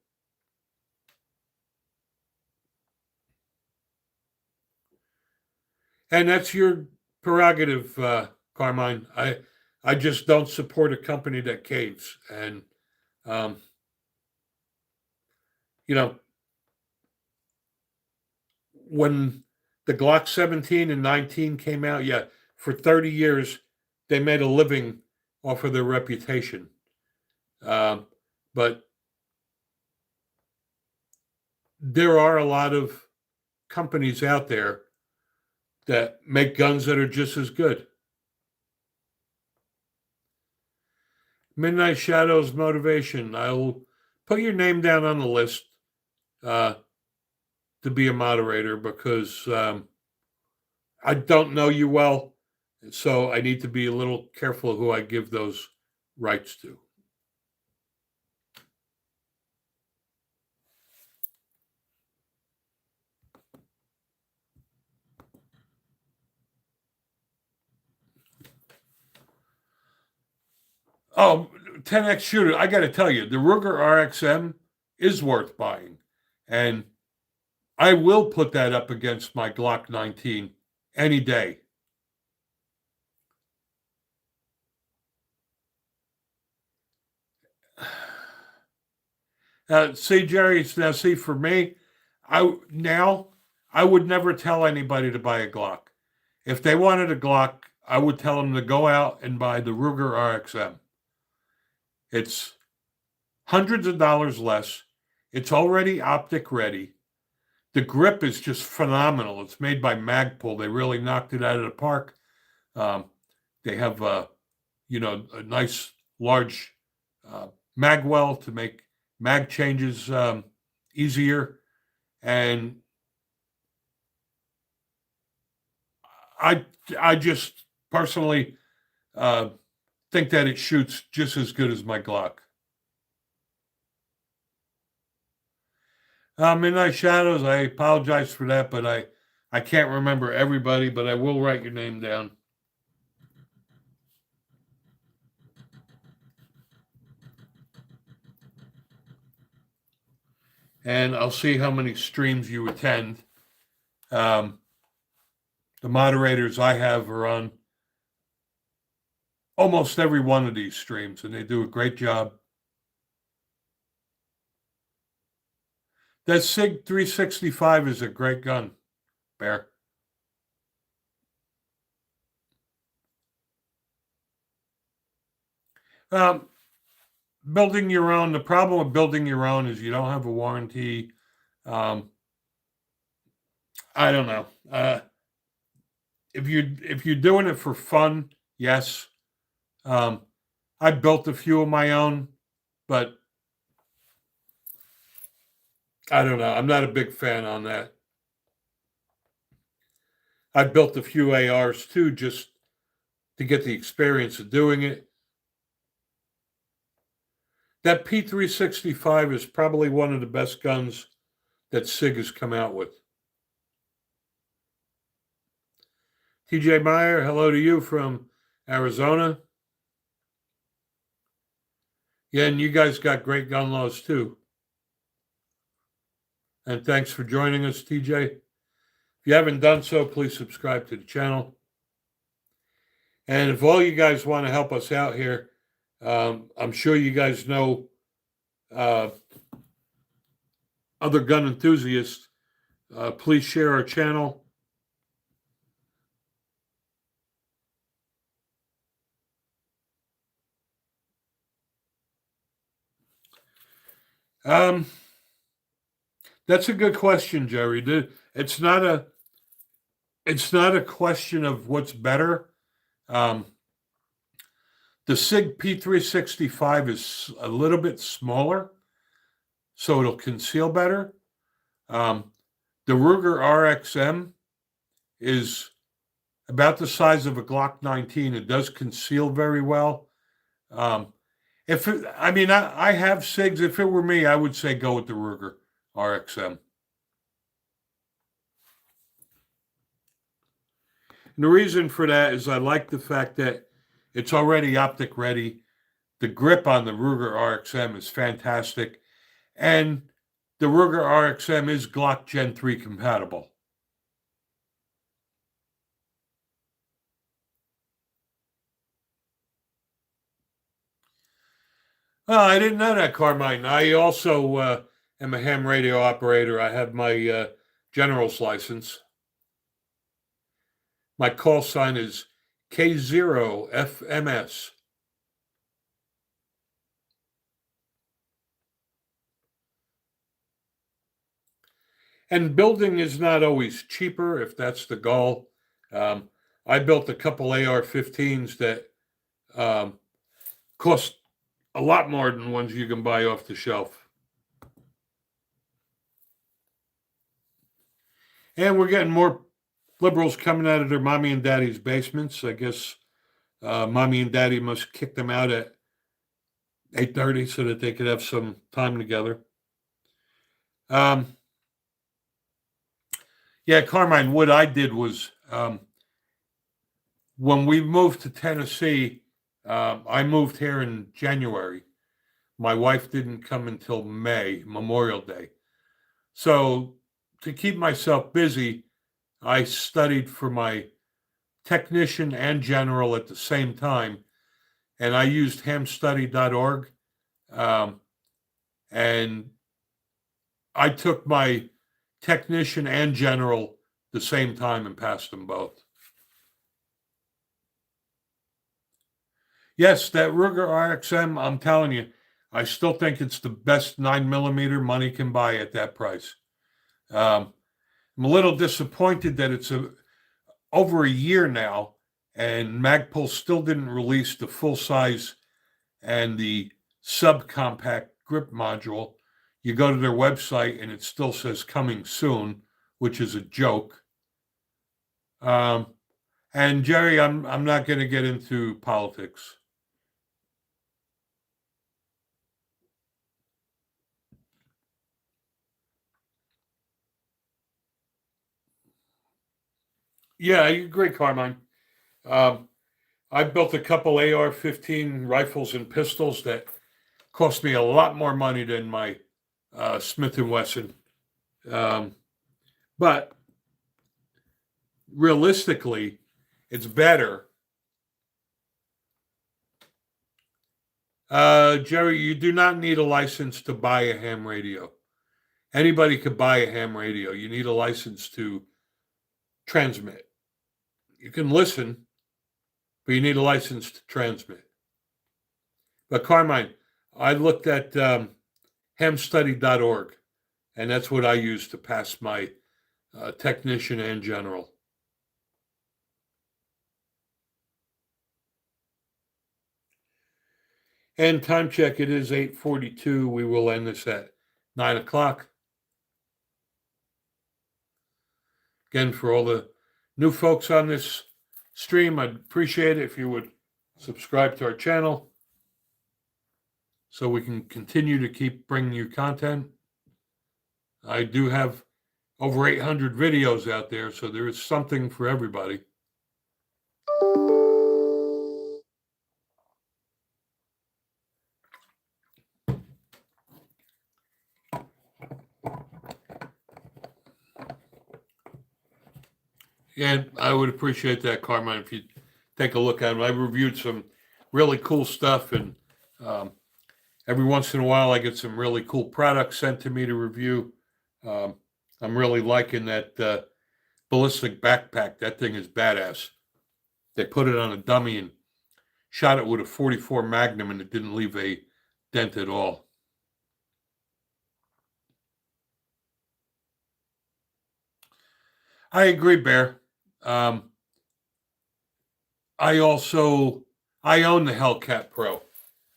And that's your prerogative, Carmine. I just don't support a company that caves. And um, you know, when the Glock 17 and 19 came out, yeah, for 30 years they made a living off of their reputation. Um, but there are a lot of companies out there that make guns that are just as good. Midnight Shadows Motivation. I'll put your name down on the list uh, to be a moderator because I don't know you well. So I need to be a little careful who I give those rights to. Oh, 10x shooter. I got to tell you, the Ruger RXM is worth buying. And I will put that up against my Glock 19 any day. See, Jerry, now see, for me, now I would never tell anybody to buy a Glock. If they wanted a Glock, I would tell them to go out and buy the Ruger RXM. It's hundreds of dollars less. It's already optic ready. The grip is just phenomenal. It's made by Magpul. They really knocked it out of the park. Um, they have a nice large uh, mag well to make mag changes easier. And I I just personally uh, think that it shoots just as good as my Glock. Midnight Shadows. I apologize for that, but I can't remember everybody, but I will write your name down. and I'll see how many streams you attend. The moderators I have are on almost every one of these streams, and they do a great job. That SIG 365 is a great gun, Bear. Building your own. The problem with building your own is you don't have a warranty. I don't know. If you're doing it for fun, yes. I built a few of my own, but I don't know. I'm not a big fan on that. I built a few ARs too, just to get the experience of doing it. That P365 is probably one of the best guns that SIG has come out with. TJ Meyer, hello to you from Arizona. Yeah, and you guys got great gun laws too. And thanks for joining us, TJ. If you haven't done so, please subscribe to the channel. And if all you guys want to help us out here, I'm sure you guys know other gun enthusiasts. Please share our channel. That's a good question, Jerry. It's not a question of what's better. The SIG P365 is a little bit smaller, so it'll conceal better. The Ruger RXM is about the size of a Glock 19. It does conceal very well. I have SIGs. If it were me, I would say go with the Ruger RXM. And the reason for that is I like the fact that it's already optic ready. The grip on the Ruger RXM is fantastic. And the Ruger RXM is Glock Gen 3 compatible. Oh, I didn't know that, Carmine. I also am a ham radio operator. I have my general's license. My call sign is K0FMS. And building is not always cheaper if that's the goal. I built a couple AR-15s that cost a lot more than ones you can buy off the shelf. And we're getting more liberals coming out of their mommy and daddy's basements. I guess mommy and daddy must kick them out at 8:30 so that they could have some time together. Yeah, Carmine, what I did was when we moved to Tennessee, I moved here in January. My wife didn't come until May, Memorial Day. So to keep myself busy, I studied for my technician and general at the same time. And I used hamstudy.org. And I took my technician and general the same time and passed them both. Yes, that Ruger RXM, I'm telling you, I still think it's the best 9mm money can buy at that price. I'm a little disappointed that it's over a year now, and Magpul still didn't release the full size and the subcompact grip module. You go to their website and it still says coming soon, which is a joke. And Jerry, I'm not going to get into politics. Yeah, I agree, Carmine. I built a couple AR-15 rifles and pistols that cost me a lot more money than my Smith & Wesson. But realistically, it's better. Jerry, you do not need a license to buy a ham radio. Anybody could buy a ham radio. You need a license to transmit. You can listen, but you need a license to transmit. But Carmine, I looked at hamstudy.org, and that's what I use to pass my technician and general. And time check, it is 8:42. We will end this at 9 o'clock. Again, for all the new folks on this stream, I'd appreciate it if you would subscribe to our channel so we can continue to keep bringing you content. I do have over 800 videos out there, so there is something for everybody. And I would appreciate that, Carmine, if you take a look at them. I reviewed some really cool stuff, and every once in a while I get some really cool products sent to me to review. I'm really liking that ballistic backpack. That thing is badass. They put it on a dummy and shot it with a 44 Magnum, and it didn't leave a dent at all. I agree, Bear. I own the Hellcat Pro.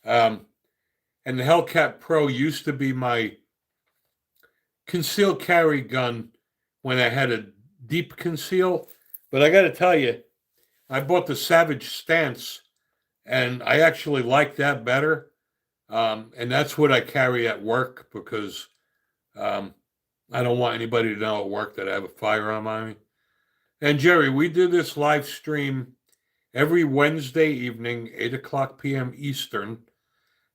And the Hellcat Pro used to be my concealed carry gun when I had a deep conceal. But I got to tell you, I bought the Savage Stance, and I actually like that better. And that's what I carry at work because I don't want anybody to know at work that I have a firearm on me. And Jerry, we do this live stream every Wednesday evening, 8 o'clock p.m. Eastern,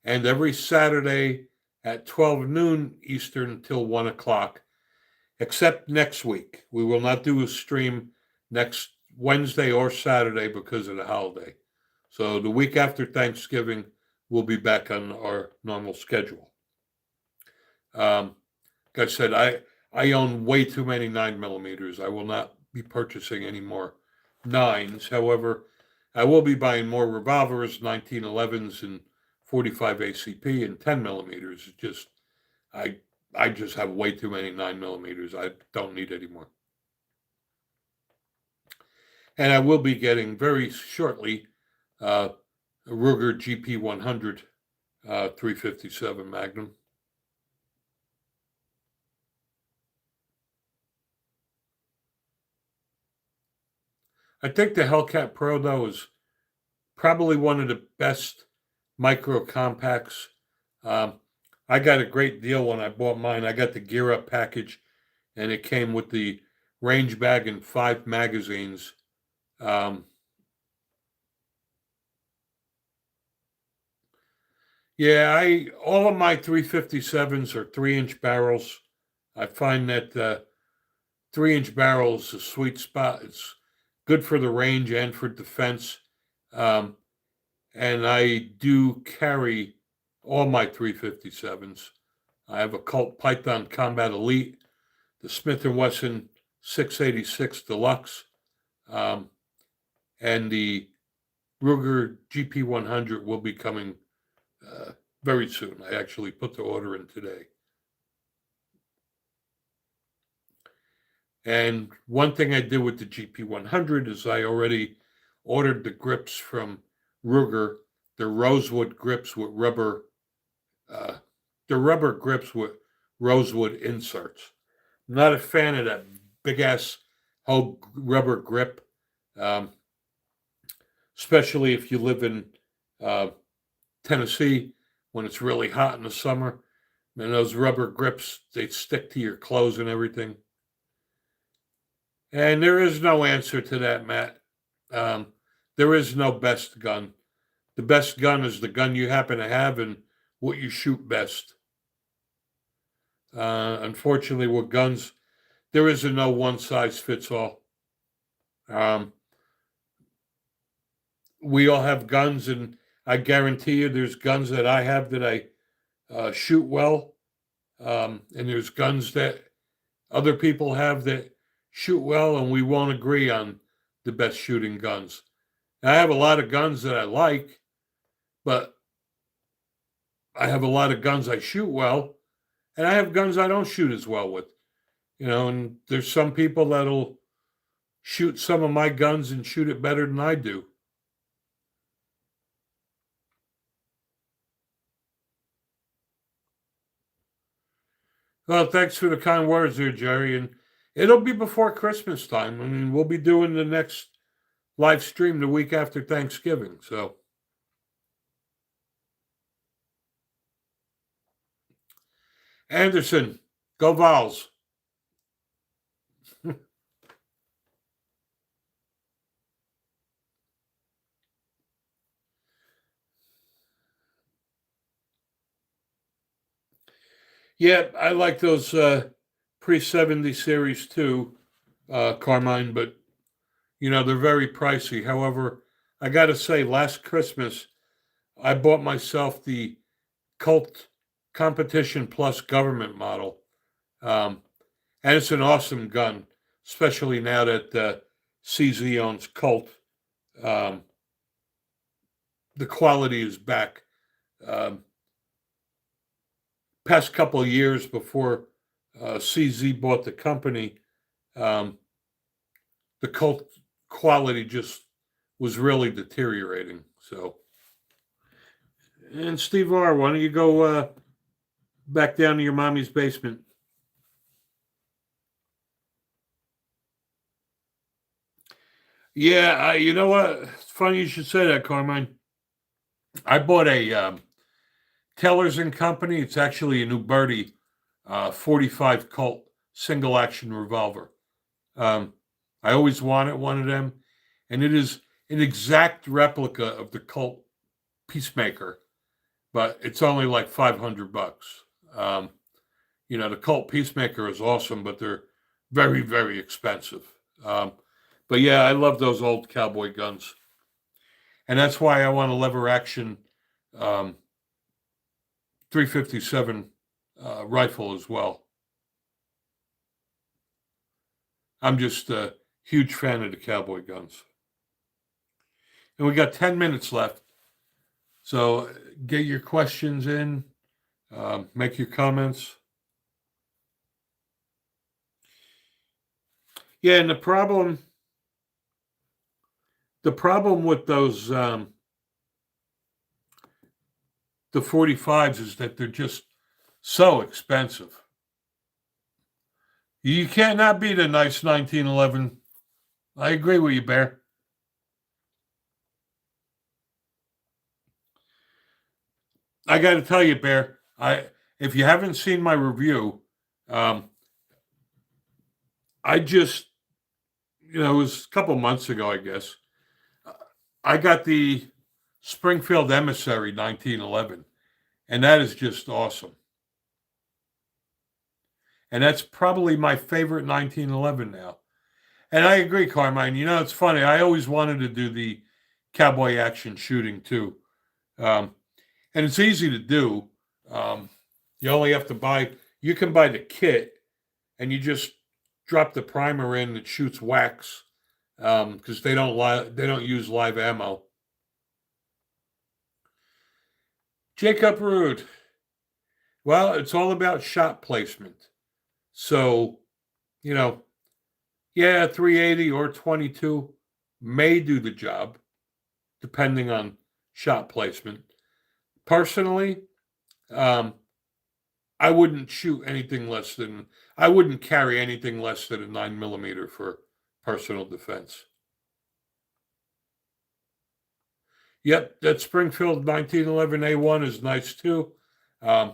and every Saturday at 12 noon Eastern till 1 o'clock, except next week. We will not do a stream next Wednesday or Saturday because of the holiday. So the week after Thanksgiving, we'll be back on our normal schedule. Like I said, I own way too many 9mm. I will not be purchasing any more 9s. However, I will be buying more revolvers, 1911s and 45 ACP and 10mm. It's just, I just have way too many 9mm. I don't need any more. And I will be getting very shortly a Ruger GP100 357 Magnum. I think the Hellcat Pro, though, is probably one of the best micro compacts. I got a great deal when I bought mine. I got the Gear Up package, and it came with the range bag and 5 magazines. Yeah, all of my 357s are 3-inch barrels. I find that 3-inch barrel is a sweet spot. It's good for the range and for defense. And I do carry all my 357s. I have a Colt Python Combat Elite, the Smith & Wesson 686 Deluxe, and the Ruger GP100 will be coming very soon. I actually put the order in today. And one thing I did with the GP100 is I already ordered the grips from Ruger. They're rosewood grips with rubber. They're rubber grips with rosewood inserts. I'm not a fan of that big ass whole rubber grip, especially if you live in Tennessee when it's really hot in the summer. And those rubber grips, they stick to your clothes and everything. And there is no answer to that, Matt. There is no best gun. The best gun is the gun you happen to have and what you shoot best. Unfortunately, with guns, there is a no one size fits all. Um, we all have guns, and I guarantee you, there's guns that I have that I shoot well, and there's guns that other people have that shoot well, and we won't agree on the best shooting guns. I have a lot of guns that I like, but I have a lot of guns I shoot well, and I have guns I don't shoot as well with. And there's some people that'll shoot some of my guns and shoot it better than I do. Well, thanks for the kind words there, Jerry. And it'll be before Christmas time. I mean, we'll be doing the next live stream the week after Thanksgiving. So, Anderson, go Vols. Yeah, I like those pre 70 series too, Carmine, but they're very pricey. However, I got to say, last Christmas, I bought myself the Colt Competition Plus government model. Um, and it's an awesome gun, especially now that CZ owns Colt. Um, the quality is back. Um, Past couple of years before CZ bought the company, um, the Colt quality just was really deteriorating. So, and Steve R, why don't you go back down to your mommy's basement? Yeah, you know what? It's funny you should say that, Carmine. I bought a Taylor's and Company. It's actually a new Birdie 45 Colt single action revolver. Um, I always wanted one of them, and it is an exact replica of the Colt Peacemaker, but it's only like $500. Um, the Colt Peacemaker is awesome, but they're very, very expensive. But yeah, I love those old cowboy guns, and that's why I want a lever action um, 357 rifle as well. I'm just a huge fan of the cowboy guns. And we got 10 minutes left. So get your questions in, make your comments. Yeah, and the problem with those the 45s is that they're just so expensive. You can't not beat a nice 1911. I agree with you, Bear. I got to tell you, Bear. If you haven't seen my review, um, I just it was a couple months ago, I guess. I got the Springfield Emissary 1911, and that is just awesome. And that's probably my favorite 1911 now. And I agree, Carmine. It's funny. I always wanted to do the cowboy action shooting too. Um, and it's easy to do. Um, you only have to you can buy the kit and you just drop the primer in that shoots wax because they don't use live ammo. Jacob Rude. Well, it's all about shot placement. So, you know, yeah, 380 or 22 may do the job depending on shot placement. Personally, um, I wouldn't shoot anything less than, I wouldn't carry anything less than a 9mm for personal defense. Yep, that Springfield 1911 A1 is nice too. Um,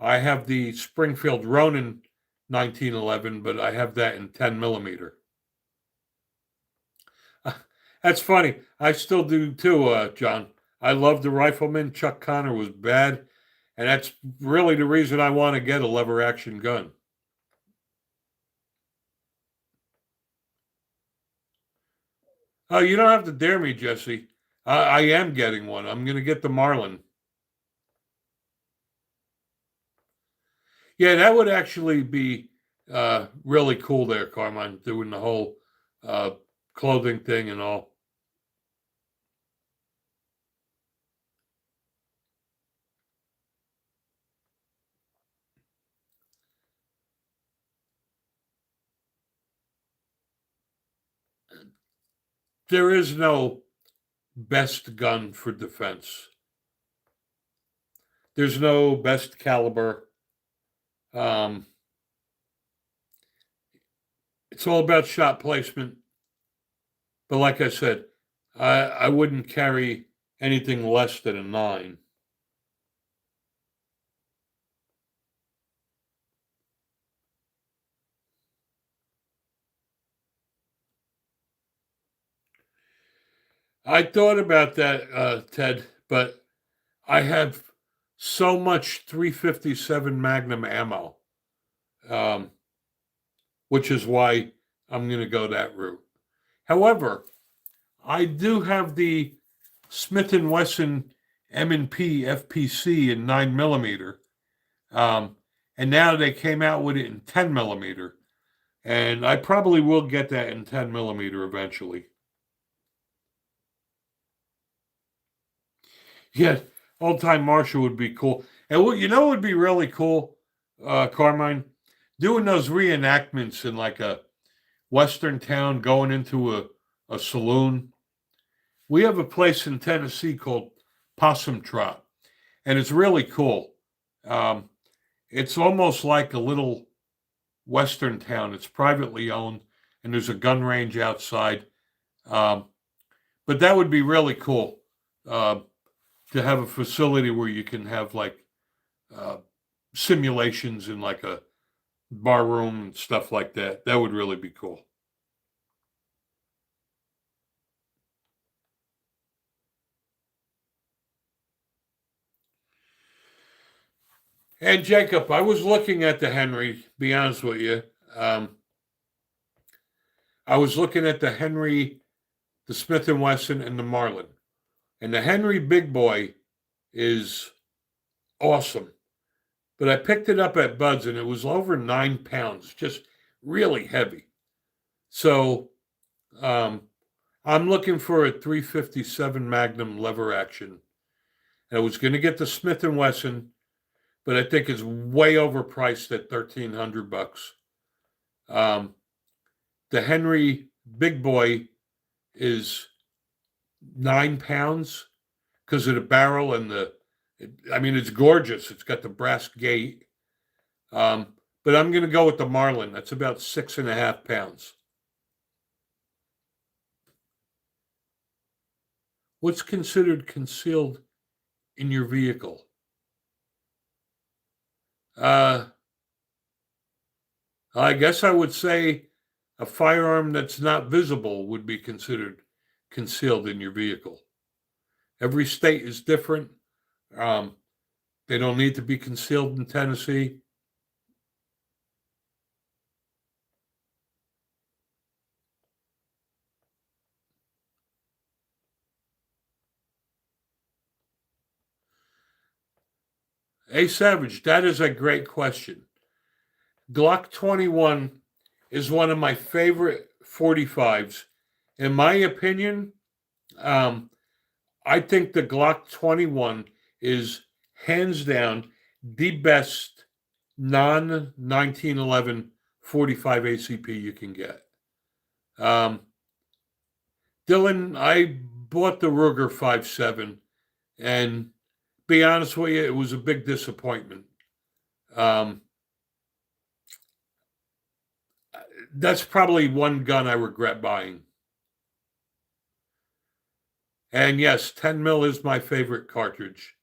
I have the Springfield Ronin 1911, but I have that in 10mm. That's funny. I still do too, John. I love the Rifleman. Chuck Connor was bad. And that's really the reason I want to get a lever action gun. Oh, you don't have to dare me, Jesse. I am getting one. I'm going to get the Marlin. Yeah, that would actually be really cool there, Carmine, doing the whole uh, clothing thing and all. There is no best gun for defense. There's no best caliber. Um, it's all about shot placement. But like I said, I wouldn't carry anything less than a 9. I thought about that, Ted, but I have so much 357 Magnum ammo, um, which is why I'm going to go that route. However, I do have the Smith & Wesson M&P FPC in 9 millimeter, um, and now they came out with it in 10 millimeter, and I probably will get that in 10 millimeter eventually. Yeah, old time Marshall would be cool. And what you know would be really cool, Carmine, doing those reenactments in like a western town, going into a saloon. We have a place in Tennessee called Possum Trot, and it's really cool. Um, it's almost like a little western town. It's privately owned, and there's a gun range outside. Um, but that would be really cool uh, to have a facility where you can have like uh, simulations in like a bar room and stuff like that. That would really be cool. And Jacob, I was looking at the Henry. Be honest with you, um, I was looking at the Henry, the Smith and Wesson, and the Marlin. And the Henry Big Boy is awesome. But I picked it up at Bud's and it was over 9 pounds, just really heavy. So um, I'm looking for a 357 Magnum lever action. I was going to get the Smith and Wesson, but I think it's way overpriced at $1,300. Um, the Henry Big Boy is 9 pounds because of the barrel and I mean, it's gorgeous. It's got the brass gate. Um, but I'm going to go with the Marlin. That's about 6.5 pounds. What's considered concealed in your vehicle? Uh, I guess I would say a firearm that's not visible would be considered concealed in your vehicle. Every state is different. Um, they don't need to be concealed in Tennessee. Hey, Savage, that is a great question. Glock 21 is one of my favorite 45s. In my opinion, um, I think the Glock 21 is hands down the best non 1911 45 ACP you can get. Um, Dylan, I bought the Ruger 5.7, and be honest with you, it was a big disappointment. Um, that's probably one gun I regret buying. And yes, 10 mil is my favorite cartridge.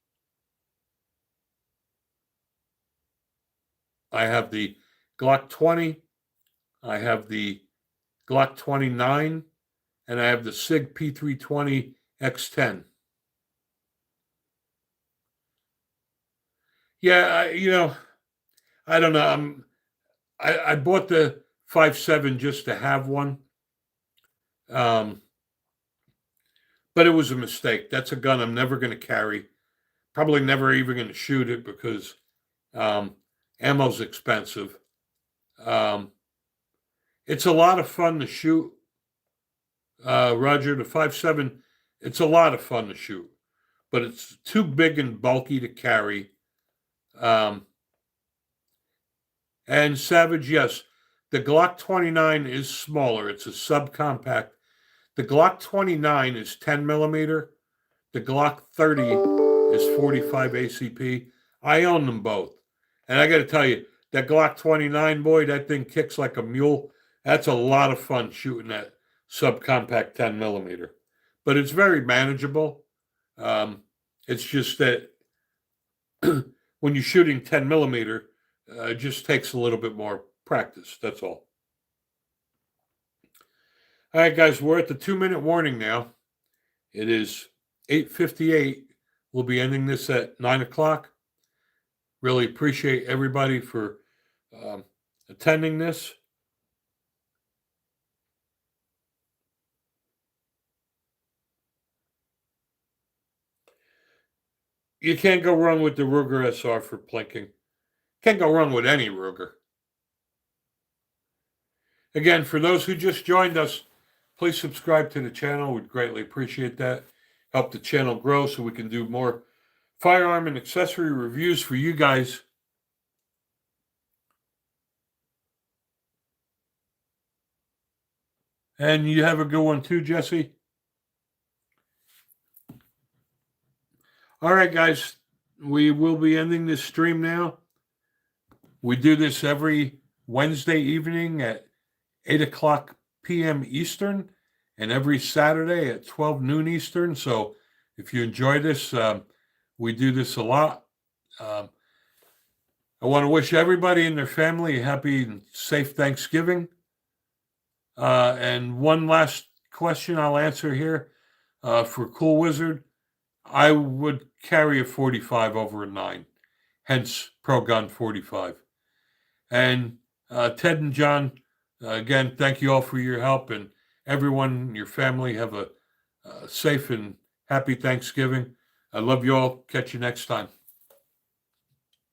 I have the Glock 20, I have the Glock 29, and I have the SIG P320 X10. Yeah, I don't know. I bought the 5.7 just to have one, um, but it was a mistake. That's a gun I'm never going to carry. Probably never even going to shoot it because um, ammo's expensive. Um, it's a lot of fun to shoot, Roger. The 5.7, it's a lot of fun to shoot, but it's too big and bulky to carry. Um, and Savage, yes, the Glock 29 is smaller. It's a subcompact. The Glock 29 is 10 millimeter. The Glock 30 is 45 ACP. I own them both. And I got to tell you, that Glock 29, boy, that thing kicks like a mule. That's a lot of fun shooting that subcompact 10 millimeter. But it's very manageable. Um, it's just that when you're shooting 10 millimeter, it just takes a little bit more practice. That's all. All right, guys, we're at the 2-minute warning now. It is 8:58. We'll be ending this at 9 o'clock. Really appreciate everybody for attending this. You can't go wrong with the Ruger SR for plinking. Can't go wrong with any Ruger. Again, for those who just joined us, please subscribe to the channel. We'd greatly appreciate that. Help the channel grow so we can do more firearm and accessory reviews for you guys. And you have a good one too, Jesse. All right, guys, we will be ending this stream now. We do this every Wednesday evening at 8 o'clock p.m. Eastern and every Saturday at 12 noon Eastern. So if you enjoy this, we do this a lot. I want to wish everybody and their family a happy and safe Thanksgiving. And one last question I'll answer here for Cool Wizard. I would carry a 45 over a 9, hence Pro Gun 45. And Ted and John, again, thank you all for your help, and everyone, your family, have a safe and happy Thanksgiving. I love you all. Catch you next time.